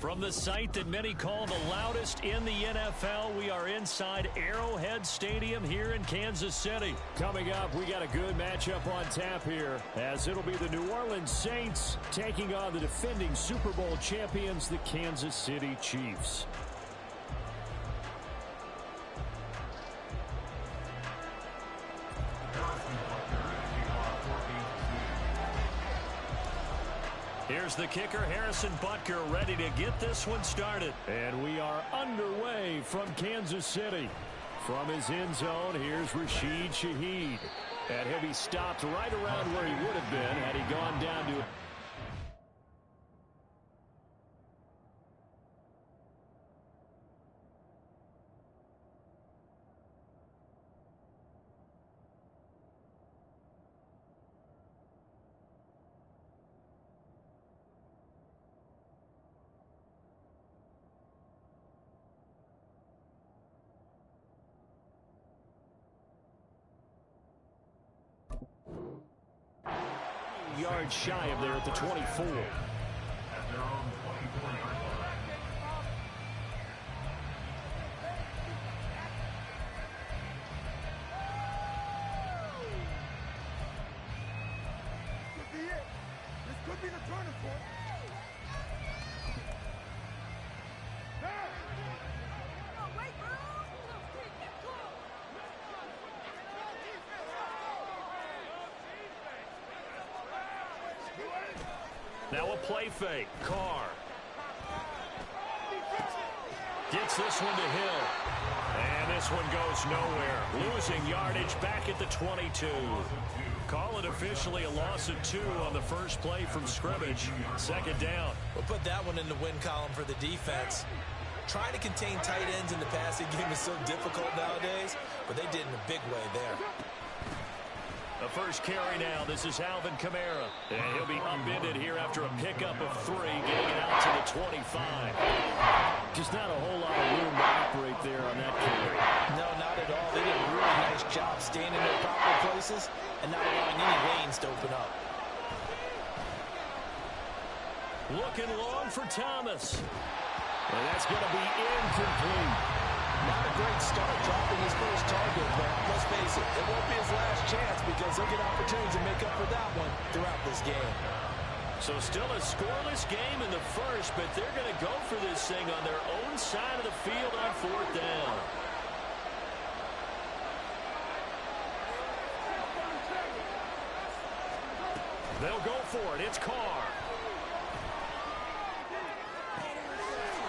From the site that many call the loudest in the NFL, we are inside Arrowhead Stadium here in Kansas City. Coming up, we got a good matchup on tap here, as it'll be the New Orleans Saints taking on the defending Super Bowl champions, the Kansas City Chiefs. Here's the kicker, Harrison Butker, ready to get this one started. And we are underway from Kansas City. From his end zone, here's Rashid Shaheed. And he'll be stopped right around where he would have been had he gone down to... yards shy of there at the 24. At their own 24-yard line. Could be it. This could be the turning point. Now a play fake. Carr gets this one to Hill. And this one goes nowhere. Losing yardage back at the 22. Call it officially a loss of 2 on the first play from scrimmage. Second down. We'll put that one in the win column for the defense. Trying to contain tight ends in the passing game is so difficult nowadays, but they did in a big way there. The first carry now. This is Alvin Kamara. And he'll be upended here after a pickup of 3, getting it out to the 25. Just not a whole lot of room to operate there on that carry. No, not at all. They did a really nice job staying in their proper places and not allowing any lanes to open up. Looking long for Thomas. And that's going to be incomplete. Not a great start dropping his first target, but let's face it, it won't be his last chance because he'll get opportunities to make up for that one throughout this game. So still a scoreless game in the first, but they're going to go for this thing on their own side of the field on 4th down. They'll go for it. It's Carr.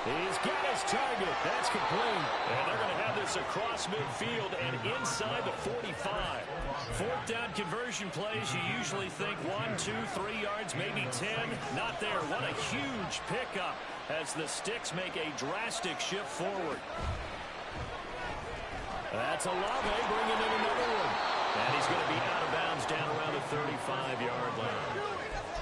He's got his target. That's complete. And they're going to have this across midfield and inside the 45. 4th down conversion plays, you usually think 1, 2, 3 yards, maybe 10. Not there. What a huge pickup as the sticks make a drastic shift forward. That's Olave bringing in another one. And he's going to be out of bounds down around the 35-yard line.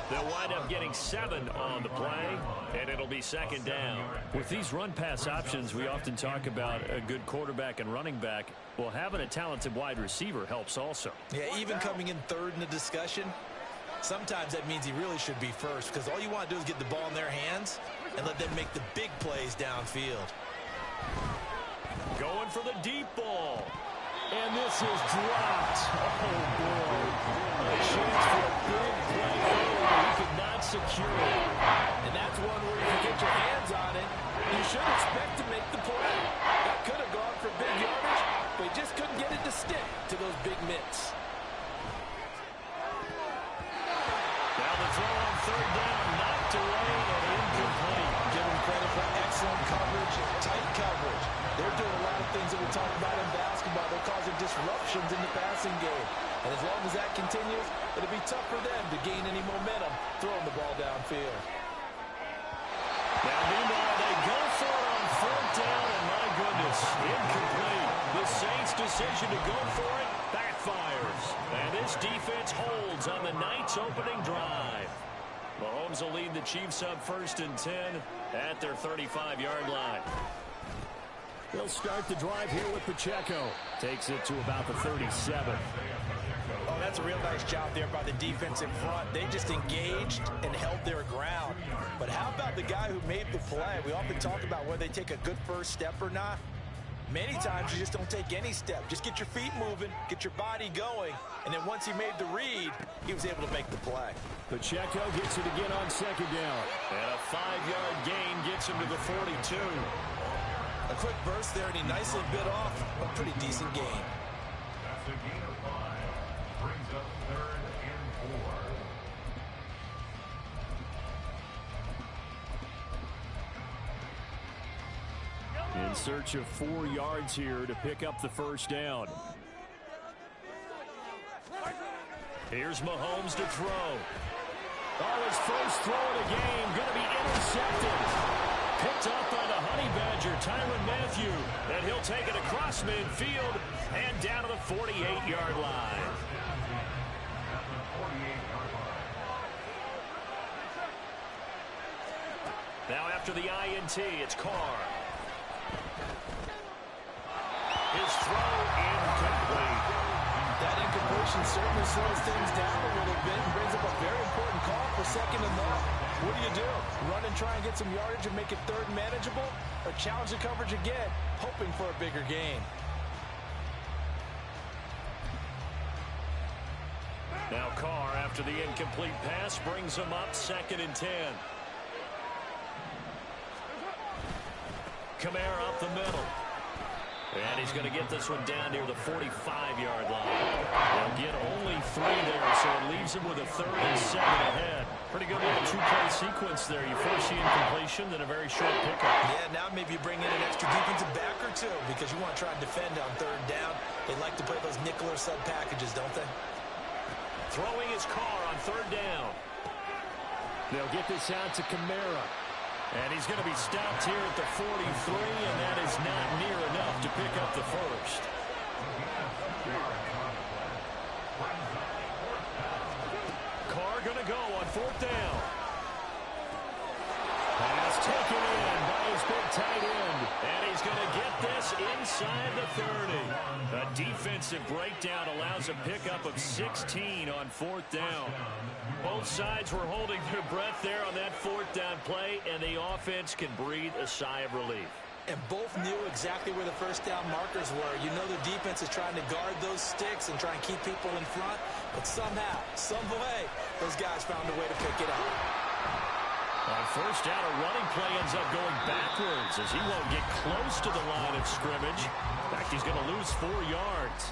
They'll wind up getting 7 on the play, and it'll be 2nd down. With these run-pass options, we often talk about a good quarterback and running back. Well, having a talented wide receiver helps also. Yeah, even coming in 3rd in the discussion, sometimes that means he really should be first because all you want to do is get the ball in their hands and let them make the big plays downfield. Going for the deep ball. And this is dropped. Oh, boy. A chance for a big play early, but he could not secure it. And that's one where if you get your hands on it, you should expect to make the play. That could have gone for big yardage, but he just couldn't get it to stick to those big mitts. Now the throw on 3rd down, knocked away and incomplete. Give him credit for excellent coverage, tight coverage. They're doing a lot of things that we talk about in basketball. They're causing disruptions in the passing game. And as long as that continues, it'll be tough for them to gain any momentum throwing the ball downfield. Now, meanwhile, they go for it on 4th down, and my goodness, incomplete. The Saints' decision to go for it backfires. And this defense holds on the night's opening drive. Mahomes will lead the Chiefs up 1st and 10 at their 35-yard line. They'll start the drive here with Pacheco. Takes it to about the 37. Oh, that's a real nice job there by the defense in front. They just engaged and held their ground. But how about the guy who made the play? We often talk about whether they take a good first step or not. Many times you just don't take any step. Just get your feet moving, get your body going, and then once he made the read, he was able to make the play. Pacheco gets it again on second down. And a 5-yard gain gets him to the 42. A quick burst there, and he nicely bit off a pretty decent gain. That's a gain of 5. Brings up 3rd and 4. In search of 4 yards here to pick up the first down. Here's Mahomes to throw. Oh, his first throw of the game going to be intercepted. Picked up by the Honey Badger, Tyrann Mathieu. And he'll take it across midfield and down to the 48-yard line. Now after the INT, it's Carr. His throw incomplete. That incompletion certainly slows things down a little bit and brings up a very important call for second and long. What do? Run and try and get some yardage and make it third manageable, or challenge the coverage again, hoping for a bigger gain? Now Carr, after the incomplete pass, brings him up 2nd and 10. Kamara up the middle. And he's going to get this one down near the 45-yard line. They'll get only 3 there, so it leaves him with a 3rd and 7 ahead. Pretty good little 2-play sequence there. You first see incompletion, then a very short pickup. Yeah, now maybe you bring in an extra defensive back or two because you want to try and defend on 3rd down. They like to play those nickel or sub packages, don't they? Throwing his Carr on 3rd down. They'll get this out to Kamara. And he's going to be stopped here at the 43, and that is not near enough to pick up the first. Carr going to go on 4th down. Pass taken in by his big tight end. And he's going to get this inside the 30. A defensive breakdown allows a pickup of 16 on 4th down. Both sides were holding their breath there on that 4th down play, and the offense can breathe a sigh of relief. And both knew exactly where the first down markers were. You know the defense is trying to guard those sticks and try and keep people in front, but somehow, some way, those guys found a way to pick it up. On 1st down, a running play ends up going backwards as he won't get close to the line of scrimmage. In fact, he's going to lose 4 yards.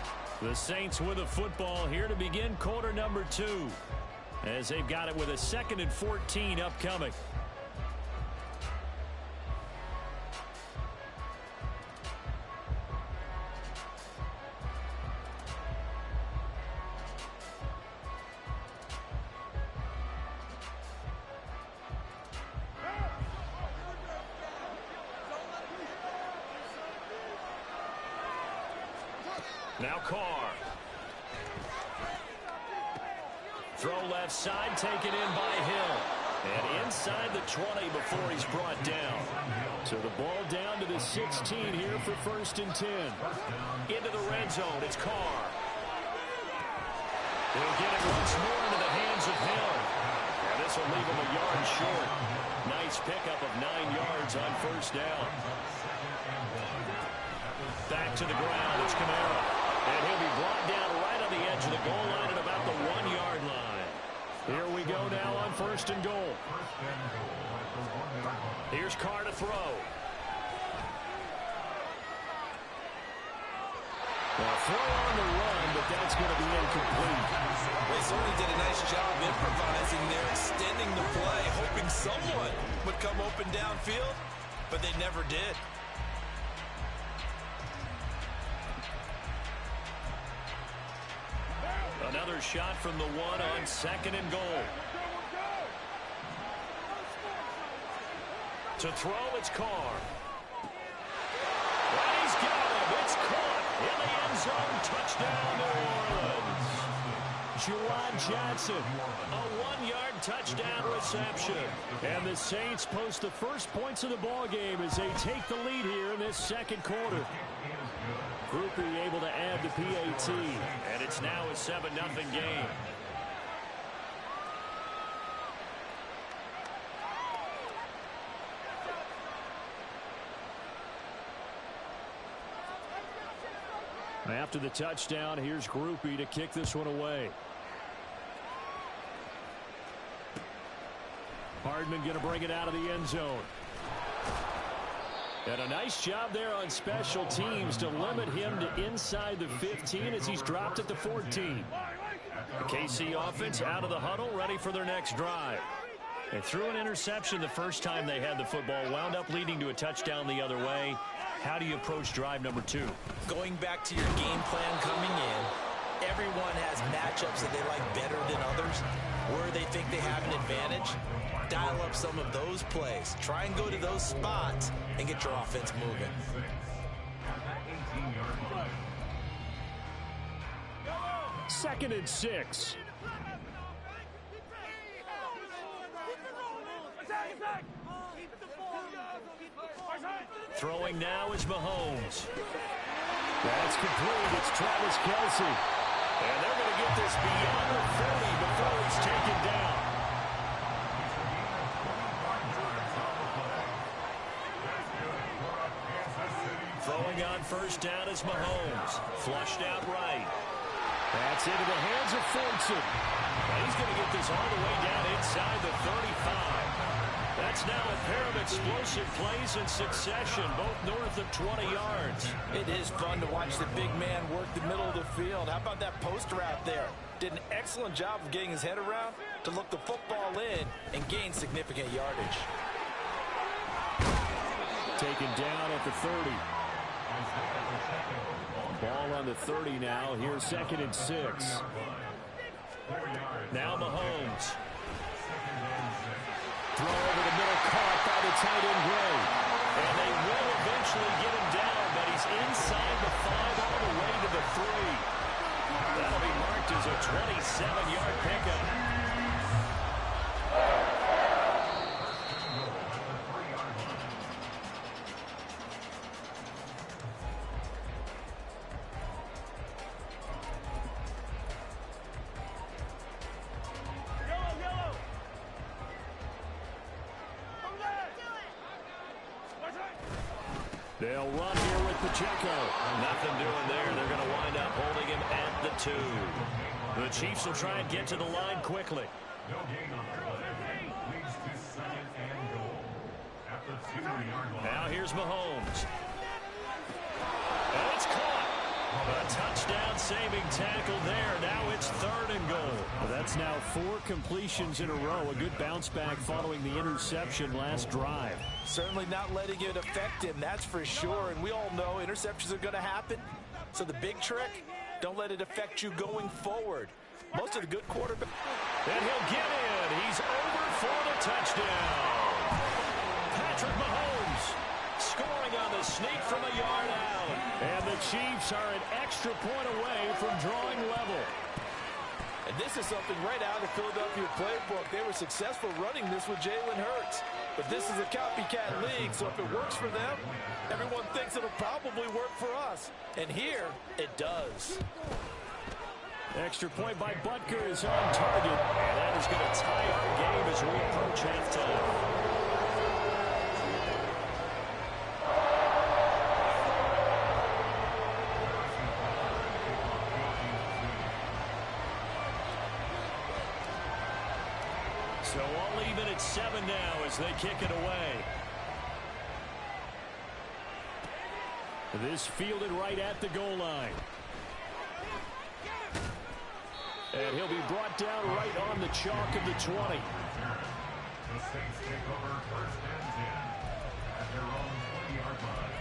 The Saints with a football here to begin quarter number 2. As they've got it with a 2nd and 14 upcoming. Now Carr. Throw left side, taken in by Hill. And inside the 20 before he's brought down. So the ball down to the 16 here for 1st and 10. Into the red zone, it's Carr. He'll get it once more into the hands of Hill. And this will leave him a yard short. Nice pickup of 9 yards on 1st down. Back to the ground, it's Kamara. And he'll be brought down right on the edge of the goal line at about the 1-yard line. Here we go now on 1st and goal. Here's Carr to throw. Well, throw on the run, but that's going to be incomplete. They certainly did a nice job improvising there, extending the play, hoping someone would come open downfield, but they never did. Another shot from the 1 on 2nd and goal. To throw, it's Carr. And he's got him. It's caught in the end zone. Touchdown, New Orleans. Juwan Johnson. A 1-yard touchdown reception. And the Saints post the first points of the ball game as they take the lead here in this 2nd quarter. Groupie able to add the PAT. And it's now a 7-0 game. After the touchdown, here's Groupie to kick this one away. Hardman going to bring it out of the end zone. And a nice job there on special teams to limit him to inside the 15 as he's dropped at the 14. The KC offense out of the huddle, ready for their next drive. They threw an interception the first time they had the football, wound up leading to a touchdown the other way. How do you approach drive number 2? Going back to your game plan coming in, everyone has matchups that they like better than others, where they think they have an advantage. Dial up some of those plays. Try and go to those spots and get your offense moving. Second and 6. Throwing now is Mahomes. That's complete. It's Travis Kelce. And they're going to get this beyond the 30 before he's taken down. Throwing on first down is Mahomes. Flushed out right. That's into the hands of Fortson. He's going to get this all the way down inside the 35. That's now a pair of explosive plays in succession, both north of 20 yards. It is fun to watch the big man work the middle of the field. How about that post route there? Did an excellent job of getting his head around to look the football in and gain significant yardage. Taken down at the 30. Ball on the 30 now. Here's second and 6. Now Mahomes. Throw over the middle, caught by the tight end Gray. And they will eventually get him down, but he's inside the 5 all the way to the 3. That'll be marked as a 27-yard pickup. They'll run here with Pacheco. Nothing doing there. They're going to wind up holding him at the 2. The Chiefs will try and get to the line quickly. No gain on the play. Leads to second and goal. At the 2-yard line. Now here's Mahomes. And it's caught. A touchdown saving tackle there. Now it's 3rd and goal. Well, that's now 4 completions in a row. A good bounce back following the interception last drive. Certainly not letting it affect him, that's for sure. And we all know interceptions are going to happen. So the big trick, don't let it affect you going forward. Most of the good quarterback. And he'll get in. He's over for the touchdown. Patrick Mahomes scoring on the sneak from a yard out. And the Chiefs are an extra point away from drawing level. And this is something right out of the Philadelphia playbook. They were successful running this with Jalen Hurts. But this is a copycat league, so if it works for them, everyone thinks it'll probably work for us. And here, it does. Extra point by Butker is on target. And that is going to tie our game as we approach halftime. So all even at 7 now as they kick it away. This fielded right at the goal line. And he'll be brought down right on the chalk of the 20. The Saints take over first and 10 at their own 20-yard line.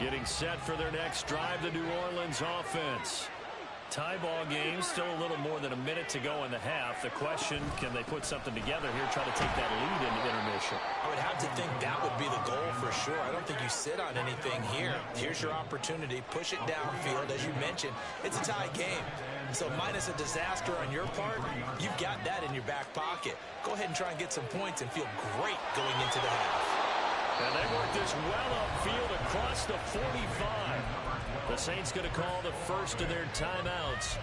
Getting set for their next drive, the New Orleans offense. Tie ball game, still a little more than a minute to go in the half. The question, can they put something together here, try to take that lead into intermission? I would have to think that would be the goal for sure. I don't think you sit on anything here. Here's your opportunity. Push it downfield. As you mentioned, it's a tie game. So minus a disaster on your part, you've got that in your back pocket. Go ahead and try and get some points and feel great going into the half. And they work this well upfield across the 45. The Saints going to call the first of their timeouts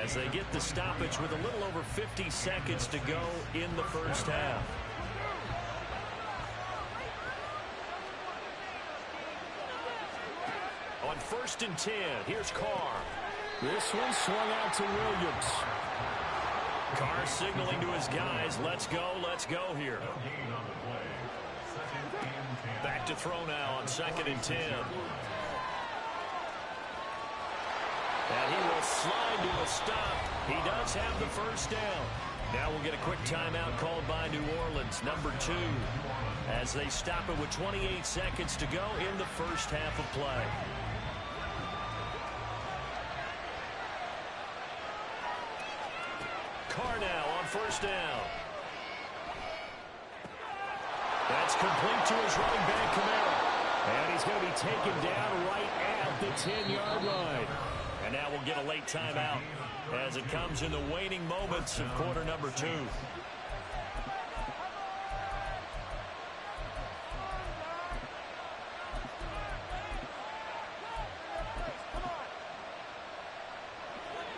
as they get the stoppage with a little over 50 seconds to go in the first half. On 1st and 10, here's Carr. This one swung out to Williams. Carr signaling to his guys, let's go here. Back to throw now on 2nd and 10. And he will slide to a stop. He does have the first down. Now we'll get a quick timeout called by New Orleans, number 2, as they stop it with 28 seconds to go in the first half of play. Carr now on 1st down. That's complete to his running back, Kamara. And he's going to be taken down right at the 10-yard line. And now we'll get a late timeout as it comes in the waning moments of quarter number 2.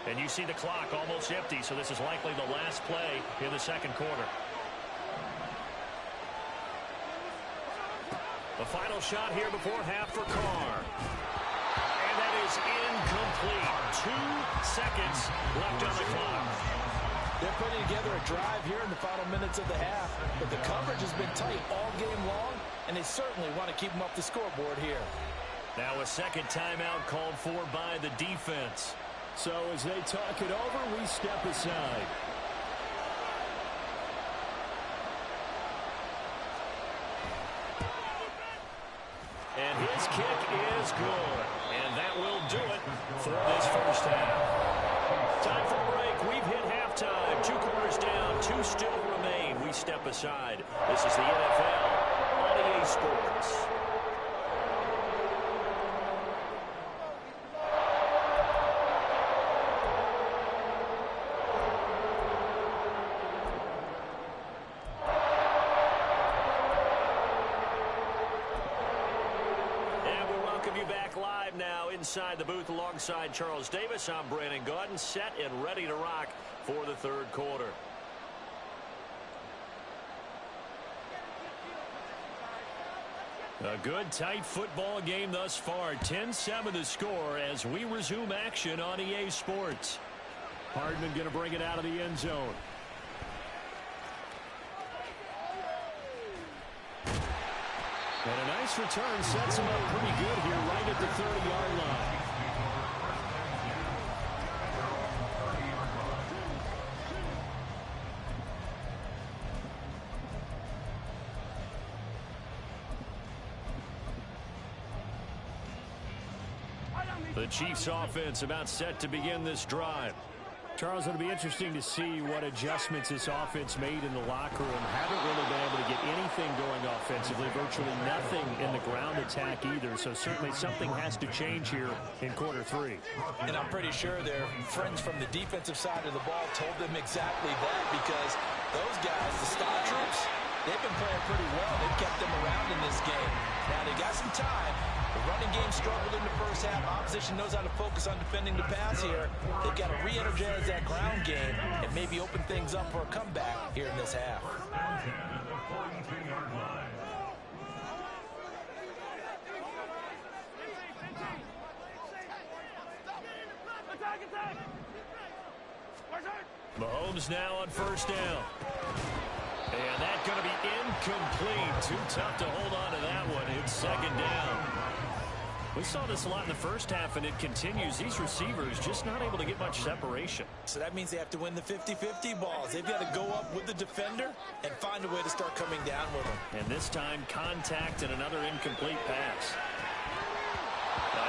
And you see the clock almost empty, so this is likely the last play in the second quarter. The final shot here before half for Carr. And that is incomplete. 2 seconds left on the clock. They're putting together a drive here in the final minutes of the half, but the coverage has been tight all game long, and they certainly want to keep them off the scoreboard here. Now a second timeout called for by the defense. So as they talk it over, we step aside. And his kick is good. And that will do it for this first half. Time for a break. We've hit halftime. 2 quarters down. 2 still remain. We step aside. This is the NFL on EA Sports. Inside the booth alongside Charles Davis, I'm Brandon Gaudin, set and ready to rock for the third quarter. A good, tight football game thus far. 10-7 the score as we resume action on EA Sports. Hardman going to bring it out of the end zone. And a nice return sets him up pretty good here right at the 30-yard line. The Chiefs offense about set to begin this drive. Charles, it'll be interesting to see what adjustments this offense made in the locker room. Haven't really been able to get anything going offensively, virtually nothing in the ground attack either. So certainly something has to change here in quarter 3. And I'm pretty sure their friends from the defensive side of the ball told them exactly that, because those guys, the Star Troops, they've been playing pretty well. They've kept them around in this game. Now they got some time. The running game struggled in the first half. Opposition knows how to focus on defending the pass here. They've got to re-energize that ground game and maybe open things up for a comeback here in this half. Mahomes now on first down. And that's going to be incomplete. Too tough to hold on to that one. It's second down. We saw this a lot in the first half, and it continues. These receivers just not able to get much separation. So that means they have to win the 50-50 balls. They've got to go up with the defender and find a way to start coming down with them. And this time, contact and another incomplete pass.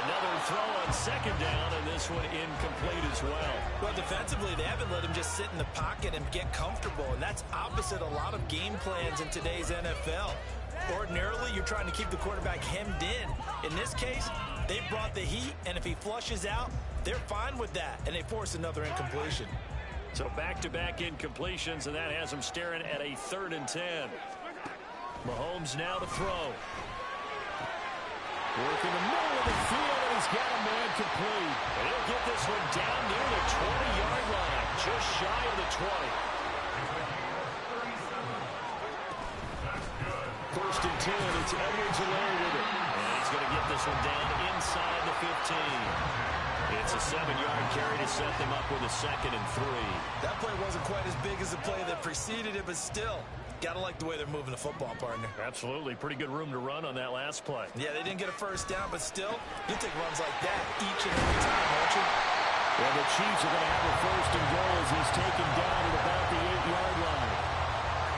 Another throw on second down, and this one incomplete as well. Well, defensively, they haven't let him just sit in the pocket and get comfortable, and that's opposite a lot of game plans in today's NFL. Ordinarily, you're trying to keep the quarterback hemmed in. In this case, they brought the heat, and if he flushes out, they're fine with that, and they force another incompletion. So back-to-back incompletions, and that has them staring at a 3rd and 10. Mahomes now to throw. Work in the middle of the field, and he's got a man complete. And he'll get this one down near the 20-yard line, just shy of the 20. 1st and 10, it's Edwards-Helaire with it. And he's going to get this one down inside the 15. It's a 7-yard carry to set them up with a 2nd and 3. That play wasn't quite as big as the play that preceded it, but still, got to like the way they're moving the football, partner. Absolutely. Pretty good room to run on that last play. Yeah, they didn't get a 1st down, but still, you take runs like that each and every time, don't you? Well, the Chiefs are going to have a 1st and goal as he's taken down at about the 8-yard line.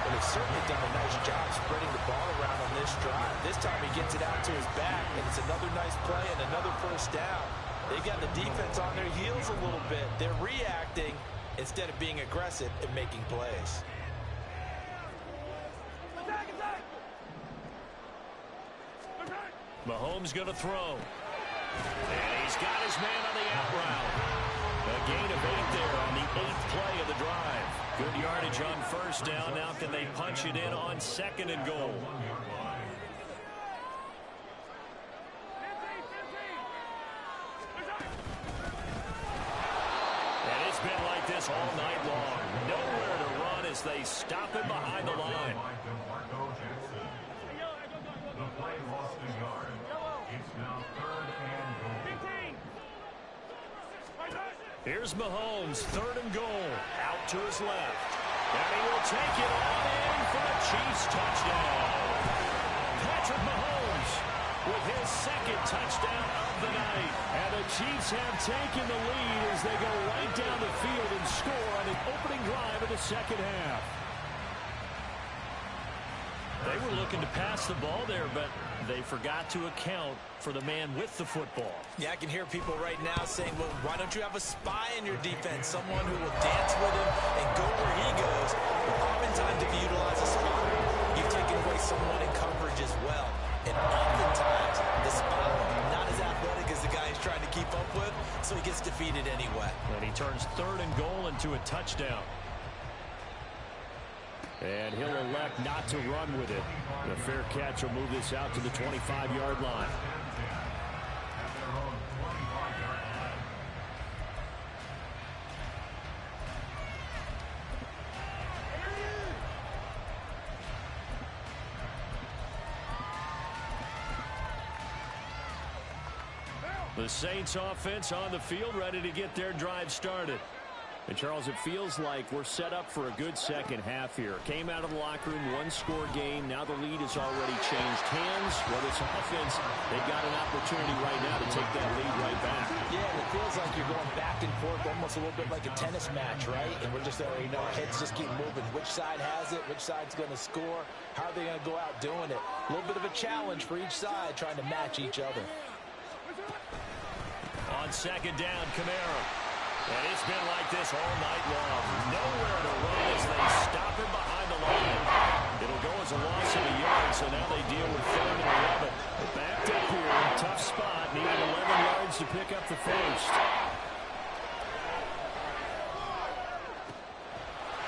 Well, they've certainly done a nice job spreading the ball around on this drive. This time he gets it out to his back, and it's another nice play and another 1st down. They've got the defense on their heels a little bit. They're reacting instead of being aggressive and making plays. Mahomes going to throw. And he's got his man on the out route. A gain of 8 there on the 8th play of the drive. Good yardage on 1st down. Now can they punch it in on 2nd and goal? Been like this all night long. Nowhere to run as they stop him behind the line. The play lost a yard. It's now 3rd and goal. Here's Mahomes, 3rd and goal. Out to his left. And he will take it on in for a Chiefs touchdown. Patrick Mahomes with his 2nd touchdown of the night. And the Chiefs have taken the lead as they go right down the field and score on the opening drive of the 2nd half. They were looking to pass the ball there, but they forgot to account for the man with the football. Yeah, I can hear people right now saying, well, why don't you have a spy in your defense, someone who will dance with him and go where he goes? Oftentimes, if you utilize a spy, you've taken away someone in coverage as well. And oftentimes, the spy, not as athletic as the guy he's trying to keep up with, so he gets defeated anyway. And he turns 3rd and goal into a touchdown. And he'll elect not to run with it. The fair catch will move this out to the 25-yard line. The Saints offense on the field, ready to get their drive started. And, Charles, it feels like we're set up for a good 2nd half here. Came out of the locker room, 1-score game. Now the lead has already changed hands. Well, this offense, they've got an opportunity right now to take that lead right back. Yeah, and it feels like you're going back and forth, almost a little bit like a tennis match, right? And we're just, our heads just keep moving. Which side has it? Which side's going to score? How are they going to go out doing it? A little bit of a challenge for each side, trying to match each other. On 2nd down, Kamara. And it's been like this all night long. Nowhere to run as they stop him behind the line. It'll go as a loss of a yard, so now they deal with 3rd and 11. Backed up here, tough spot, needed 11 yards to pick up the 1st.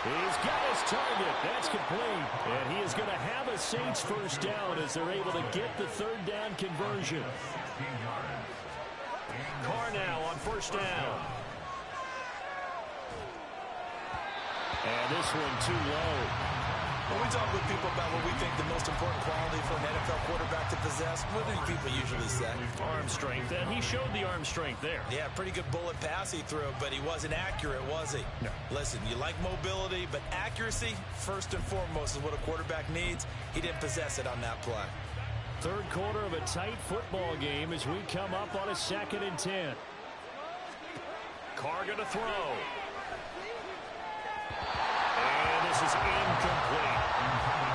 He's got his target. That's complete. And he is going to have a Saints 1st down as they're able to get the 3rd down conversion. Carr now on 1st down. And this one too low. When we talk with people about what we think the most important quality for an NFL quarterback to possess, what do people usually say? Arm strength, and he showed the arm strength there. Yeah, pretty good bullet pass he threw, but he wasn't accurate, was he? No. Listen, you like mobility, but accuracy, first and foremost, is what a quarterback needs. He didn't possess it on that play. 3rd quarter of a tight football game as we come up on a 2nd and 10. Carr going to throw. And this is incomplete.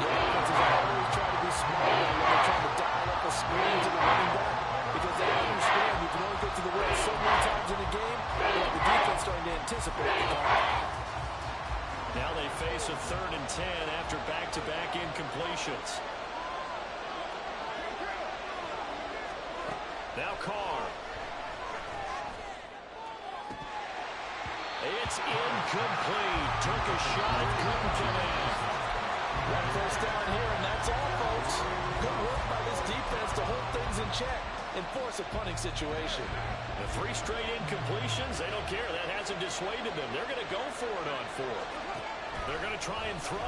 Yeah, offenses always try to be smart. They're trying to dial up a screen to the running back because they understand you can only get to the well so many times in a game. But the defense starting to anticipate the target. Now they face a 3rd and 10 after back-to-back incompletions. Now Carr. It's incomplete. Took a shot, couldn't connect. One first down here, and that's all, folks. Good work by this defense to hold things in check and force a punting situation. The 3 straight incompletions, they don't care. That hasn't dissuaded them. They're going to go for it on 4th. They're going to try and throw.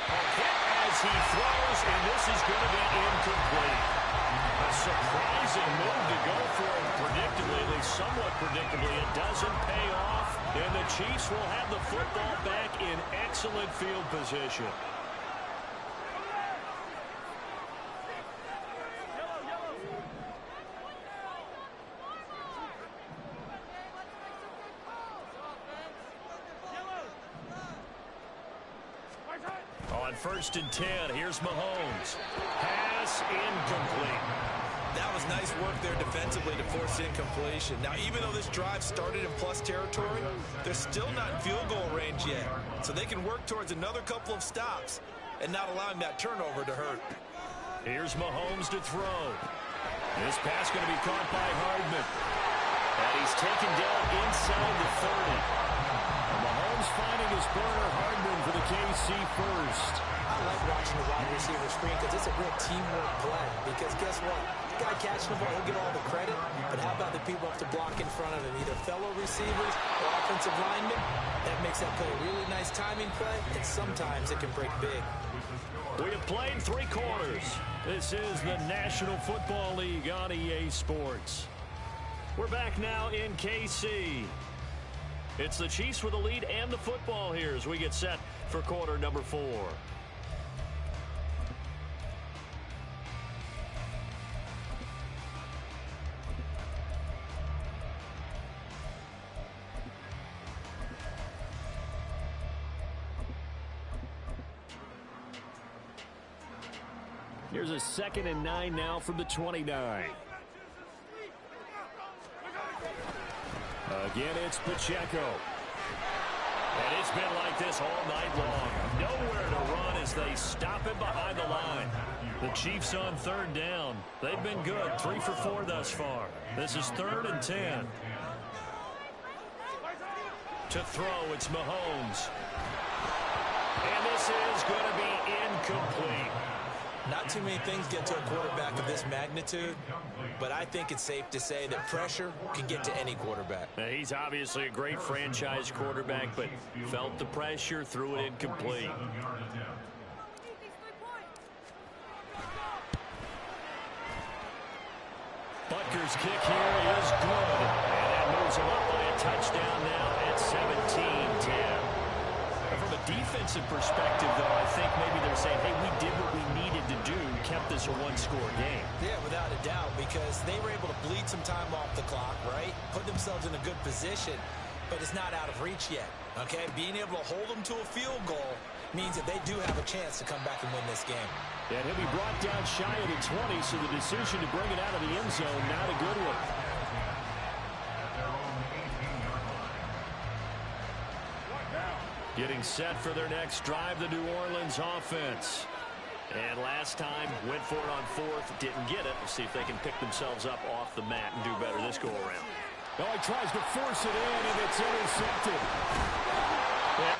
A hit as he throws, and this is going to be incomplete. A surprising move to go for it predictably, at least somewhat predictably. It doesn't pay off, and the Chiefs will have the football back in excellent field position. On 1st and 10, here's Mahomes. Pass incomplete. That was nice work there defensively to force incompletion. Now, even though this drive started in plus territory, they're still not in field goal range yet. So they can work towards another couple of stops and not allowing that turnover to hurt. Here's Mahomes to throw. This pass going to be caught by Hardman. And he's taken down inside the 30. Mahomes finding his burner. Hardman for the KC first. I like watching the wide receiver screen because it's a real teamwork play. Because guess what? The guy catching the ball, he'll get all the credit. But how about the people up to block in front of him? Either fellow receivers or offensive linemen. That makes that play a really nice timing play. And sometimes it can break big. We have played 3 quarters. This is the National Football League on EA Sports. We're back now in KC. It's the Chiefs with the lead and the football here as we get set for quarter number 4. Here's a 2nd and 9 now from the 29. Again, it's Pacheco. And it's been like this all night long. Nowhere to run as they stop him behind the line. The Chiefs on 3rd down. They've been good. 3 for 4 thus far. This is 3rd and 10. To throw, it's Mahomes. And this is going to be incomplete. Not too many things get to a quarterback of this magnitude, but I think it's safe to say that pressure can get to any quarterback. Now, he's obviously a great franchise quarterback, but felt the pressure, threw it incomplete. Butker's kick here is good, and that moves him up by a touchdown now at 17-10. From a defensive perspective, though, I think maybe they're saying, hey, we did what we needed to do, kept this a 1-score game. Yeah, without a doubt, because they were able to bleed some time off the clock, right? Put themselves in a good position, but it's not out of reach yet, okay? Being able to hold them to a field goal means that they do have a chance to come back and win this game. And he'll be brought down shy of the 20, so the decision to bring it out of the end zone, not a good one. Getting set for their next drive, the New Orleans offense. And last time, went for it on 4th, didn't get it. We'll see if they can pick themselves up off the mat and do better this go-around. Oh, he tries to force it in, and it's intercepted. Yeah.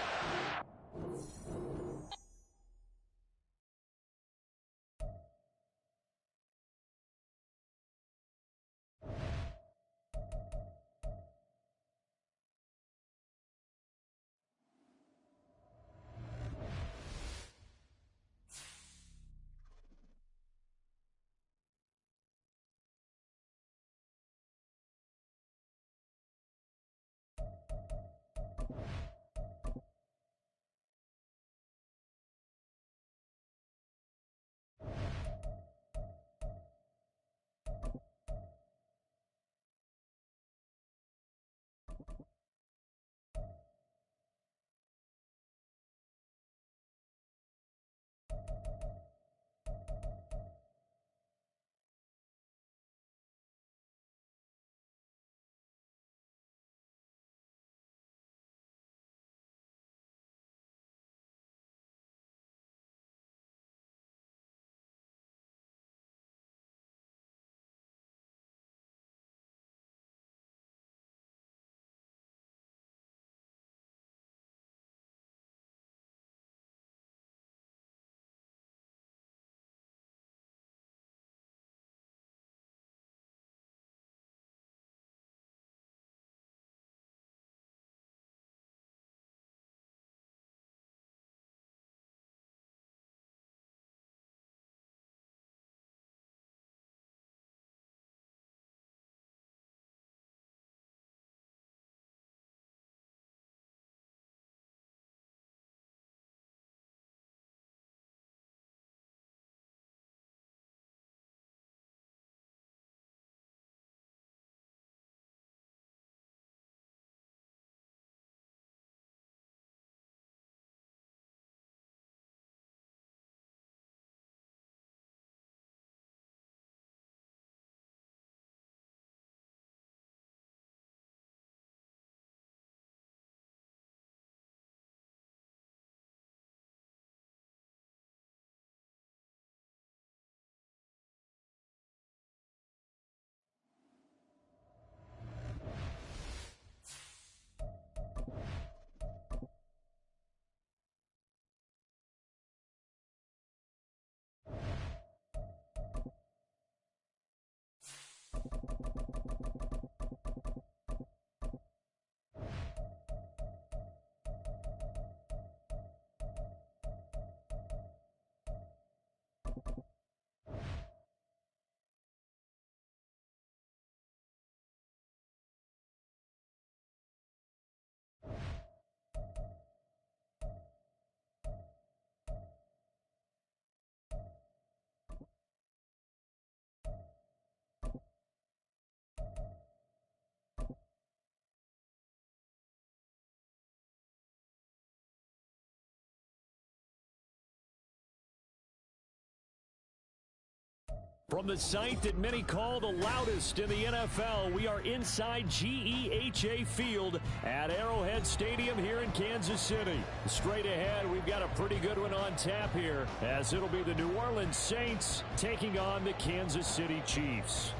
From the site that many call the loudest in the NFL, we are inside GEHA Field at Arrowhead Stadium here in Kansas City. Straight ahead, we've got a pretty good one on tap here, as it'll be the New Orleans Saints taking on the Kansas City Chiefs.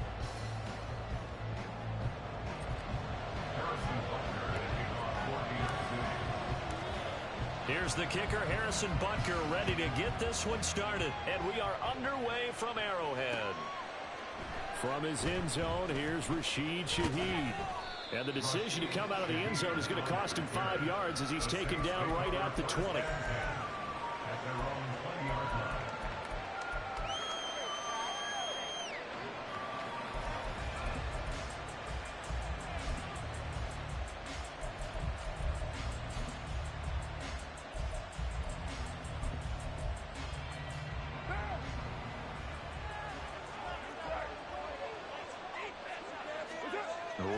Here's the kicker, Harrison Butker, ready to get this one started. And we are underway from Arrowhead. From his end zone, here's Rashid Shaheed. And the decision to come out of the end zone is going to cost him 5 yards as he's taken down right at the 20.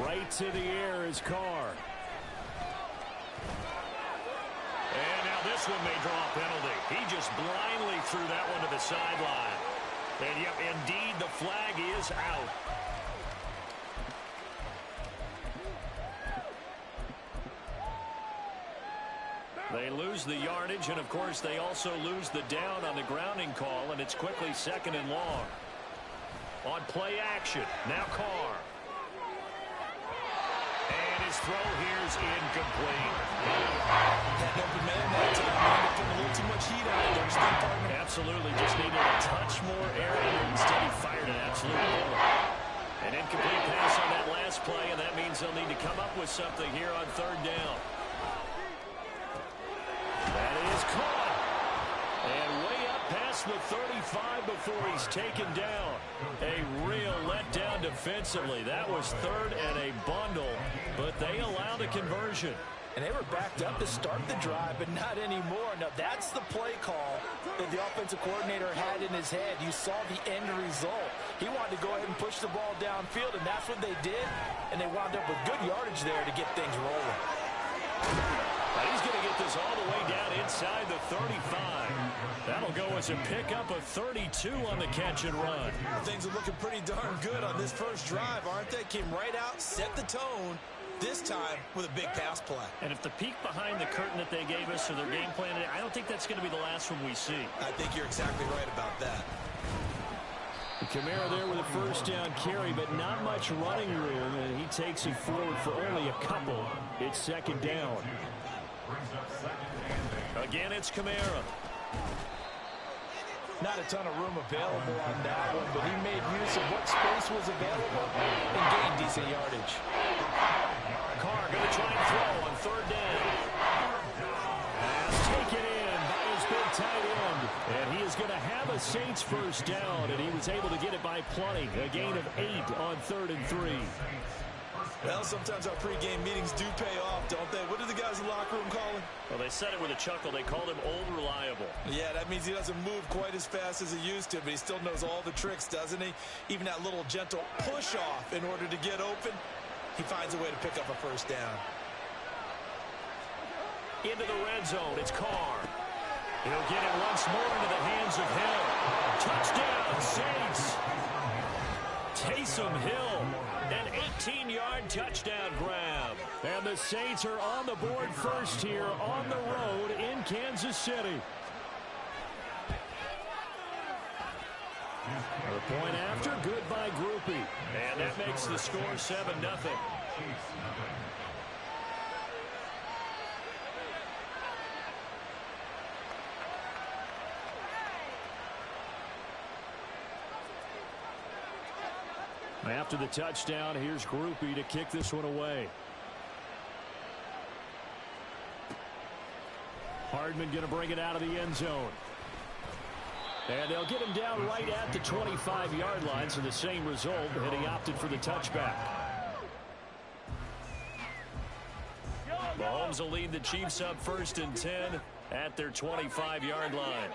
Right to the air is Carr. And now this one may draw a penalty. He just blindly threw that one to the sideline. And yep, indeed, the flag is out. They lose the yardage, and of course they also lose the down on the grounding call, and it's quickly 2nd and long. On play action, now Carr. And his throw here is incomplete. Had no man that time. Putting a little too much heat on it. Don't you think, partner? Absolutely. Just needed a touch more air in it. Instead, he fired an absolute bullet. An incomplete pass on that last play, and that means they'll need to come up with something here on 3rd down. That is caught. And way up past the 35 before he's taken down. A real letdown defensively. That was 3rd and a bundle, but they allow the conversion. And they were backed up to start the drive, but not anymore. Now, that's the play call that the offensive coordinator had in his head. You saw the end result. He wanted to go ahead and push the ball downfield, and that's what they did. And they wound up with good yardage there to get things rolling. But he's going to get this all the way down inside the 35. That'll go as a pickup of 32 on the catch and run. Things are looking pretty darn good on this first drive, aren't they? Came right out, set the tone, this time with a big pass play. And if the peek behind the curtain that they gave us or their game plan, I don't think that's going to be the last one we see. I think you're exactly right about that. Kamara there with a 1st down carry, but not much running room, and he takes it forward for only a couple. It's 2nd down. Again, it's Kamara. Not a ton of room available on that one, but he made use of what space was available and gained decent yardage. Carr going to try and throw on 3rd down. Pass taken in by his big tight end. And he is going to have a Saints 1st down, and he was able to get it by plenty. A gain of 8 on 3rd and 3. Well, sometimes our pregame meetings do pay off, don't they? What did the guys in the locker room call him? Well, they said it with a chuckle. They called him Old Reliable. Yeah, that means he doesn't move quite as fast as he used to, but he still knows all the tricks, doesn't he? Even that little gentle push-off in order to get open, he finds a way to pick up a 1st down. Into the red zone, it's Carr. He'll get it once more into the hands of Hill. Touchdown, Saints. Taysom Hill. An 18-yard touchdown grab. And the Saints are on the board first here on the road in Kansas City. A point after, good by Groupie. And that makes the score 7-0. After the touchdown, here's Groupie to kick this one away. Hardman going to bring it out of the end zone. And they'll get him down right at the 25-yard line, so the same result, and he opted for the touchback. Mahomes will lead the Chiefs up 1st and 10 at their 25-yard line.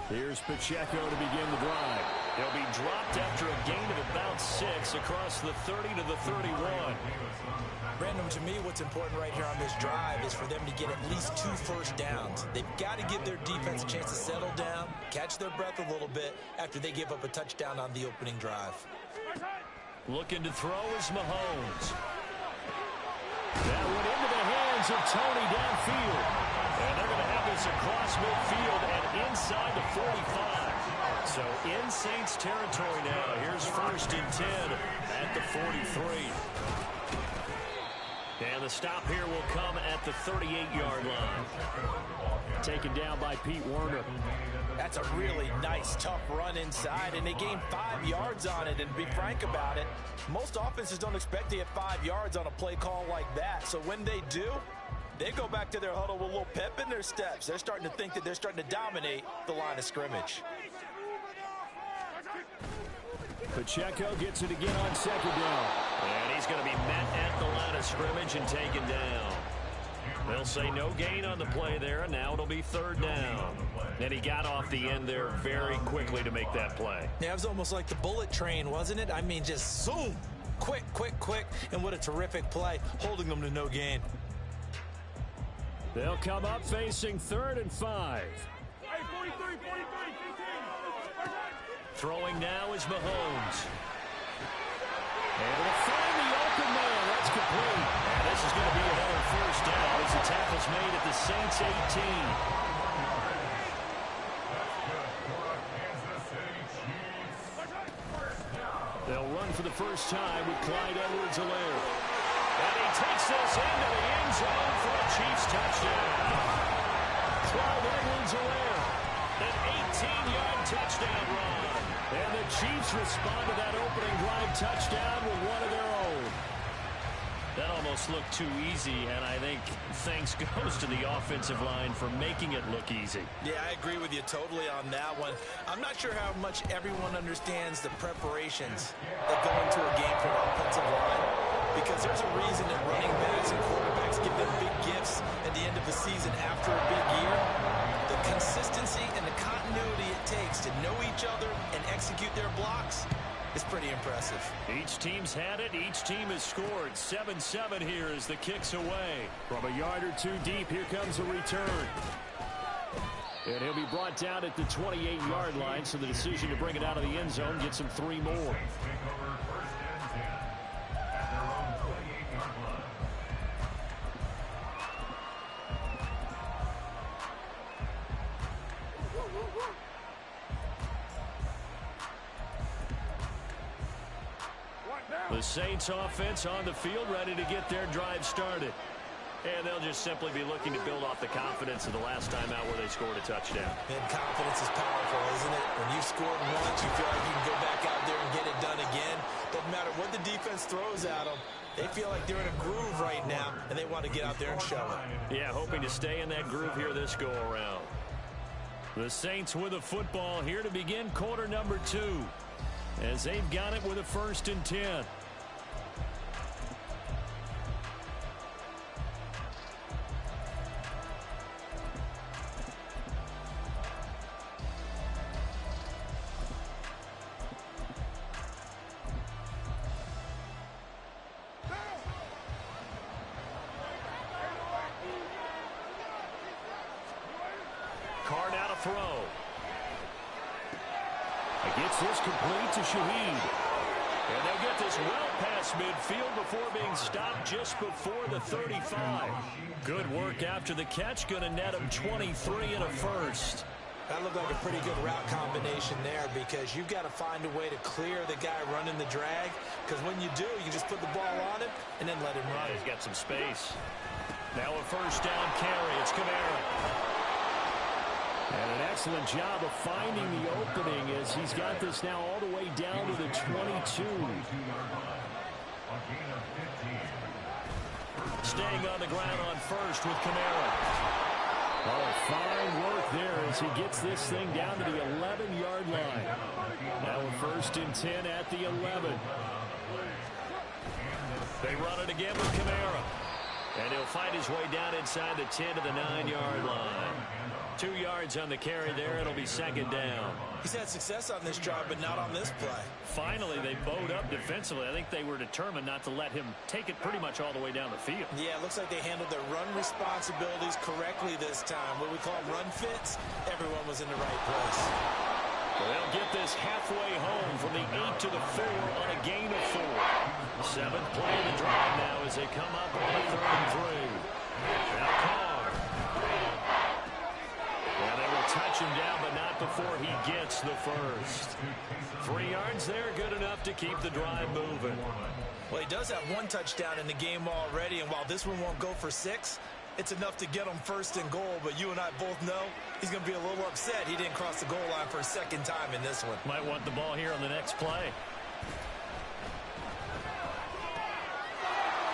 Here's Pacheco to begin the drive. He'll be dropped after a gain of about 6 across the 30 to the 31. Brandon, to me, what's important right here on this drive is for them to get at least 2 first downs. They've got to give their defense a chance to settle down, catch their breath a little bit after they give up a touchdown on the opening drive. Looking to throw is Mahomes. That went into the hands of Tony downfield. And they're going to have this across midfield and inside the 45. So in Saints territory now. Here's 1st and 10 at the 43. And the stop here will come at the 38-yard line. Taken down by Pete Werner. That's a really nice, tough run inside, and they gained 5 yards on it. And to be frank about it, most offenses don't expect to get 5 yards on a play call like that. So when they do, they go back to their huddle with a little pep in their steps. They're starting to think that they're starting to dominate the line of scrimmage. Pacheco gets it again on 2nd down. And he's going to be met at the line of scrimmage and taken down. They'll say no gain on the play there, and now it'll be 3rd down. And he got off the end there very quickly to make that play. Yeah, it was almost like the bullet train, wasn't it? I mean, just zoom. Quick, quick, quick. And what a terrific play, holding them to no gain. They'll come up facing 3rd and 5. Hey, 43, 15. Throwing now is Mahomes. And to find the open man. That's complete. And this is going to be another 1st down as the tackle's made at the Saints 18. They'll run for the first time with Clyde Edwards-Helaire. And he takes this into the end zone for a Chiefs touchdown. Clyde Edwards-Helaire. An 18-yard touchdown run. And the Chiefs respond to that opening drive touchdown with one of their own. That almost looked too easy, and I think thanks goes to the offensive line for making it look easy. Yeah, I agree with you totally on that one. I'm not sure how much everyone understands the preparations that go into a game for an offensive line, because there's a reason that running backs and quarterbacks give them big gifts at the end of the season after a big year. The consistency and the continuity it takes to know each other and execute their blocks is pretty impressive. Each team's had it. Each team has scored. 7-7 here as the kick's away. From a yard or 2 deep, here comes a return. And he'll be brought down at the 28-yard line, so the decision to bring it out of the end zone gets him 3 more. The Saints offense on the field ready to get their drive started. And they'll just simply be looking to build off the confidence of the last time out where they scored a touchdown. And confidence is powerful, isn't it? When you've scored once, you feel like you can go back out there and get it done again. Doesn't matter what the defense throws at them. They feel like they're in a groove right now, and they want to get out there and show it. Yeah, hoping to stay in that groove here this go-around. The Saints with a football here to begin quarter number 2. As they've got it with a 1st and 10. Carr now to throw. Gets this complete to Shaheed. And they'll get this well past midfield before being stopped just before the 35. Good work after the catch. Going to net him 23 and a 1st. That looked like a pretty good route combination there, because you've got to find a way to clear the guy running the drag, because when you do, you just put the ball on him and then let him run. He's got some space. Now a 1st down carry. It's Kamara. And an excellent job of finding the opening as he's got this now all the way down to the 22. Staying on the ground on 1st with Kamara. Oh, fine work there as he gets this thing down to the 11-yard line. Now a 1st and 10 at the 11. They run it again with Kamara. And he'll find his way down inside the 10 to the 9-yard line. 2 yards on the carry there. It'll be second down. He's had success on this drive, but not on this play. Finally, they bowed up defensively. I think they were determined not to let him take it pretty much all the way down the field. Yeah, it looks like they handled their run responsibilities correctly this time. What we call run fits, everyone was in the right place. Well, they'll get this halfway home from the 8 to the 4 on a gain of 4. 7th play of the drive now as they come up on a 3rd and 3. Now Carr. Well, they will touch him down, but not before he gets the first. 3 yards there, good enough to keep the drive moving. Well, he does have 1 touchdown in the game already, and while this one won't go for 6, it's enough to get him 1st and goal, but you and I both know he's going to be a little upset he didn't cross the goal line for a 2nd time in this one. Might want the ball here on the next play.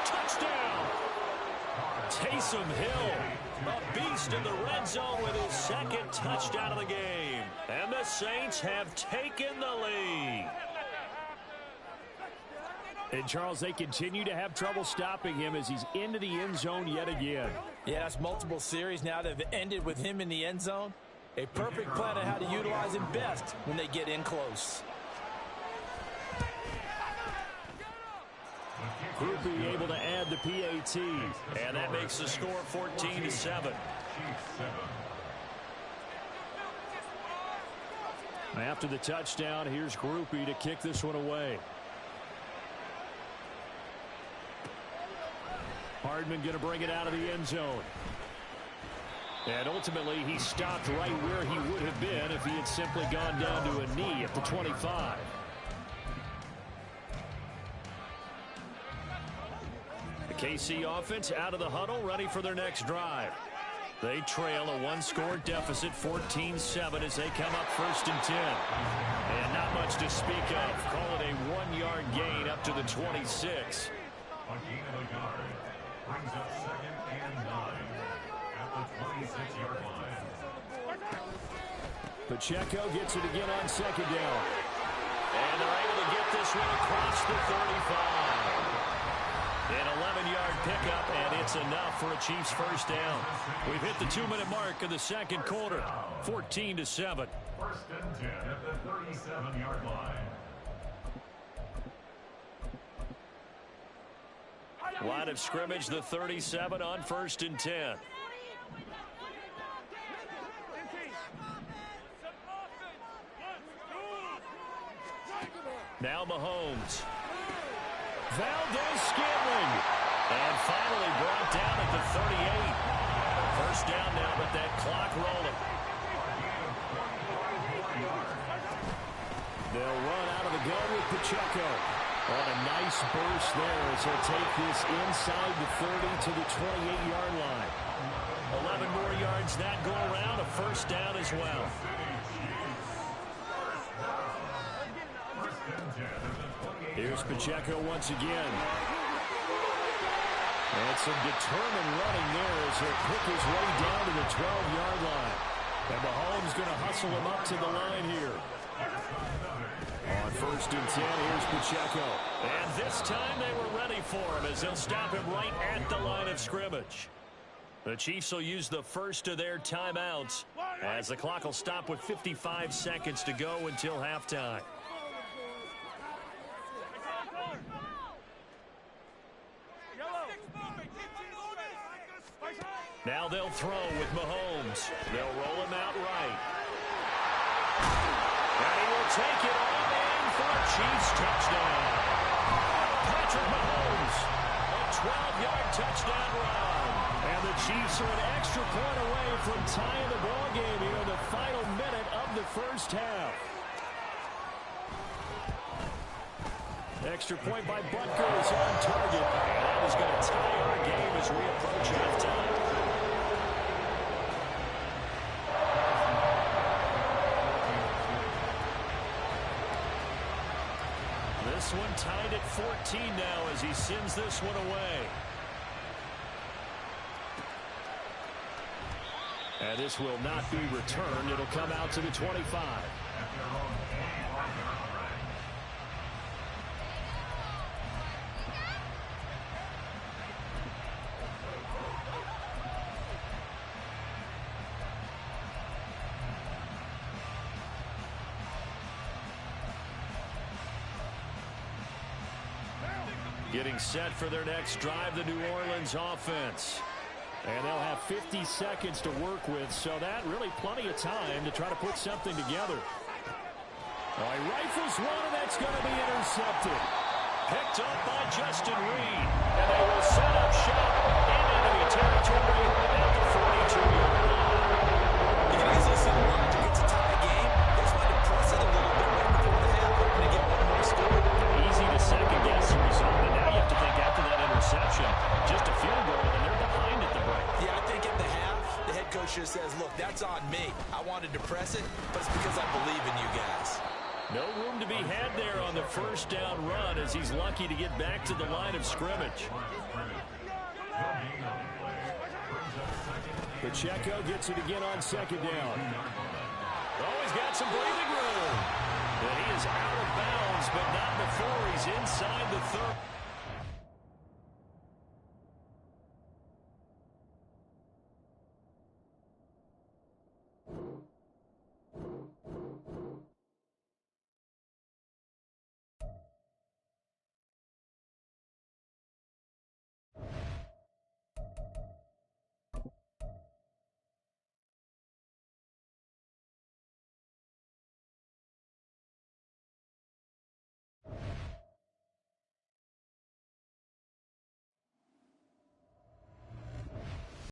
Touchdown! Taysom Hill, a beast in the red zone with his 2nd touchdown of the game. And the Saints have taken the lead. And, Charles, they continue to have trouble stopping him as he's into the end zone yet again. Yeah, that's multiple series now that have ended with him in the end zone. A perfect plan on how to utilize him best when they get in close. Groupie able to add the PAT, and that makes the score 14-7. After the touchdown, here's Groupie to kick this one away. Hardman going to bring it out of the end zone. And ultimately, he stopped right where he would have been if he had simply gone down to a knee at the 25. The KC offense out of the huddle, ready for their next drive. They trail a 1-score deficit, 14-7, as they come up 1st and 10. And not much to speak of. Call it a 1-yard gain up to the 26. A gain of a yard. Brings up 2nd and 9 at the 26-yard line. Pacheco gets it again on 2nd down. And they're able to get this one across the 35. An 11-yard pickup, and it's enough for a Chiefs 1st down. We've hit the 2-minute mark of the 2nd quarter, 14-7. 1st and 10 at the 37-yard line. Line of scrimmage, the 37 on 1st and 10. Now Mahomes. Valdez-Scantling. And finally brought down at the 38. 1st down now, but that clock rolling. They'll run out of the gun with Pacheco. On a nice burst there as he'll take this inside the 30 to the 28-yard line. 11 more yards that go around, a 1st down as well. Here's Pacheco once again. And some determined running there as he'll pick his way down to the 12-yard line. And Mahomes going to hustle him up to the line here. On 1st and 10, here's Pacheco. And this time they were ready for him as they'll stop him right at the line of scrimmage. The Chiefs will use the first of their timeouts as the clock will stop with 55 seconds to go until halftime. Now they'll throw with Mahomes. They'll roll him out right. And he will take it all in for a Chiefs touchdown. Patrick Mahomes, a 12-yard touchdown run. And the Chiefs are an extra point away from tying the ball game here in the final minute of the 1st half. Extra point by Butker is on target. And that is going to tie our game as we approach halftime. This one tied at 14 now as he sends this one away. And this will not be returned. It'll come out to the 25. Getting set for their next drive, the New Orleans offense. And they'll have 50 seconds to work with, so that really plenty of time to try to put something together. He rifles one, and that's going to be intercepted. Picked up by Justin Reed. And they will set up shop in enemy territory at the 42-yard line. You can easily see the logic. It's a tie game. They just wanted to press it a little bit right before the half, hoping to get one more score. Easy to second-guess the result, and now you have to think after that interception, just a field goal, and they're behind at the break. Yeah, I think at the half, the head coach just says, look, that's on me. I wanted to press it, but it's because I believe in you guys. No room to be had there on the first down run as he's lucky to get back to the line of scrimmage. Pacheco gets it again on second down. Oh, he's got some breathing room. And he is out of bounds, but not before he's inside the 30.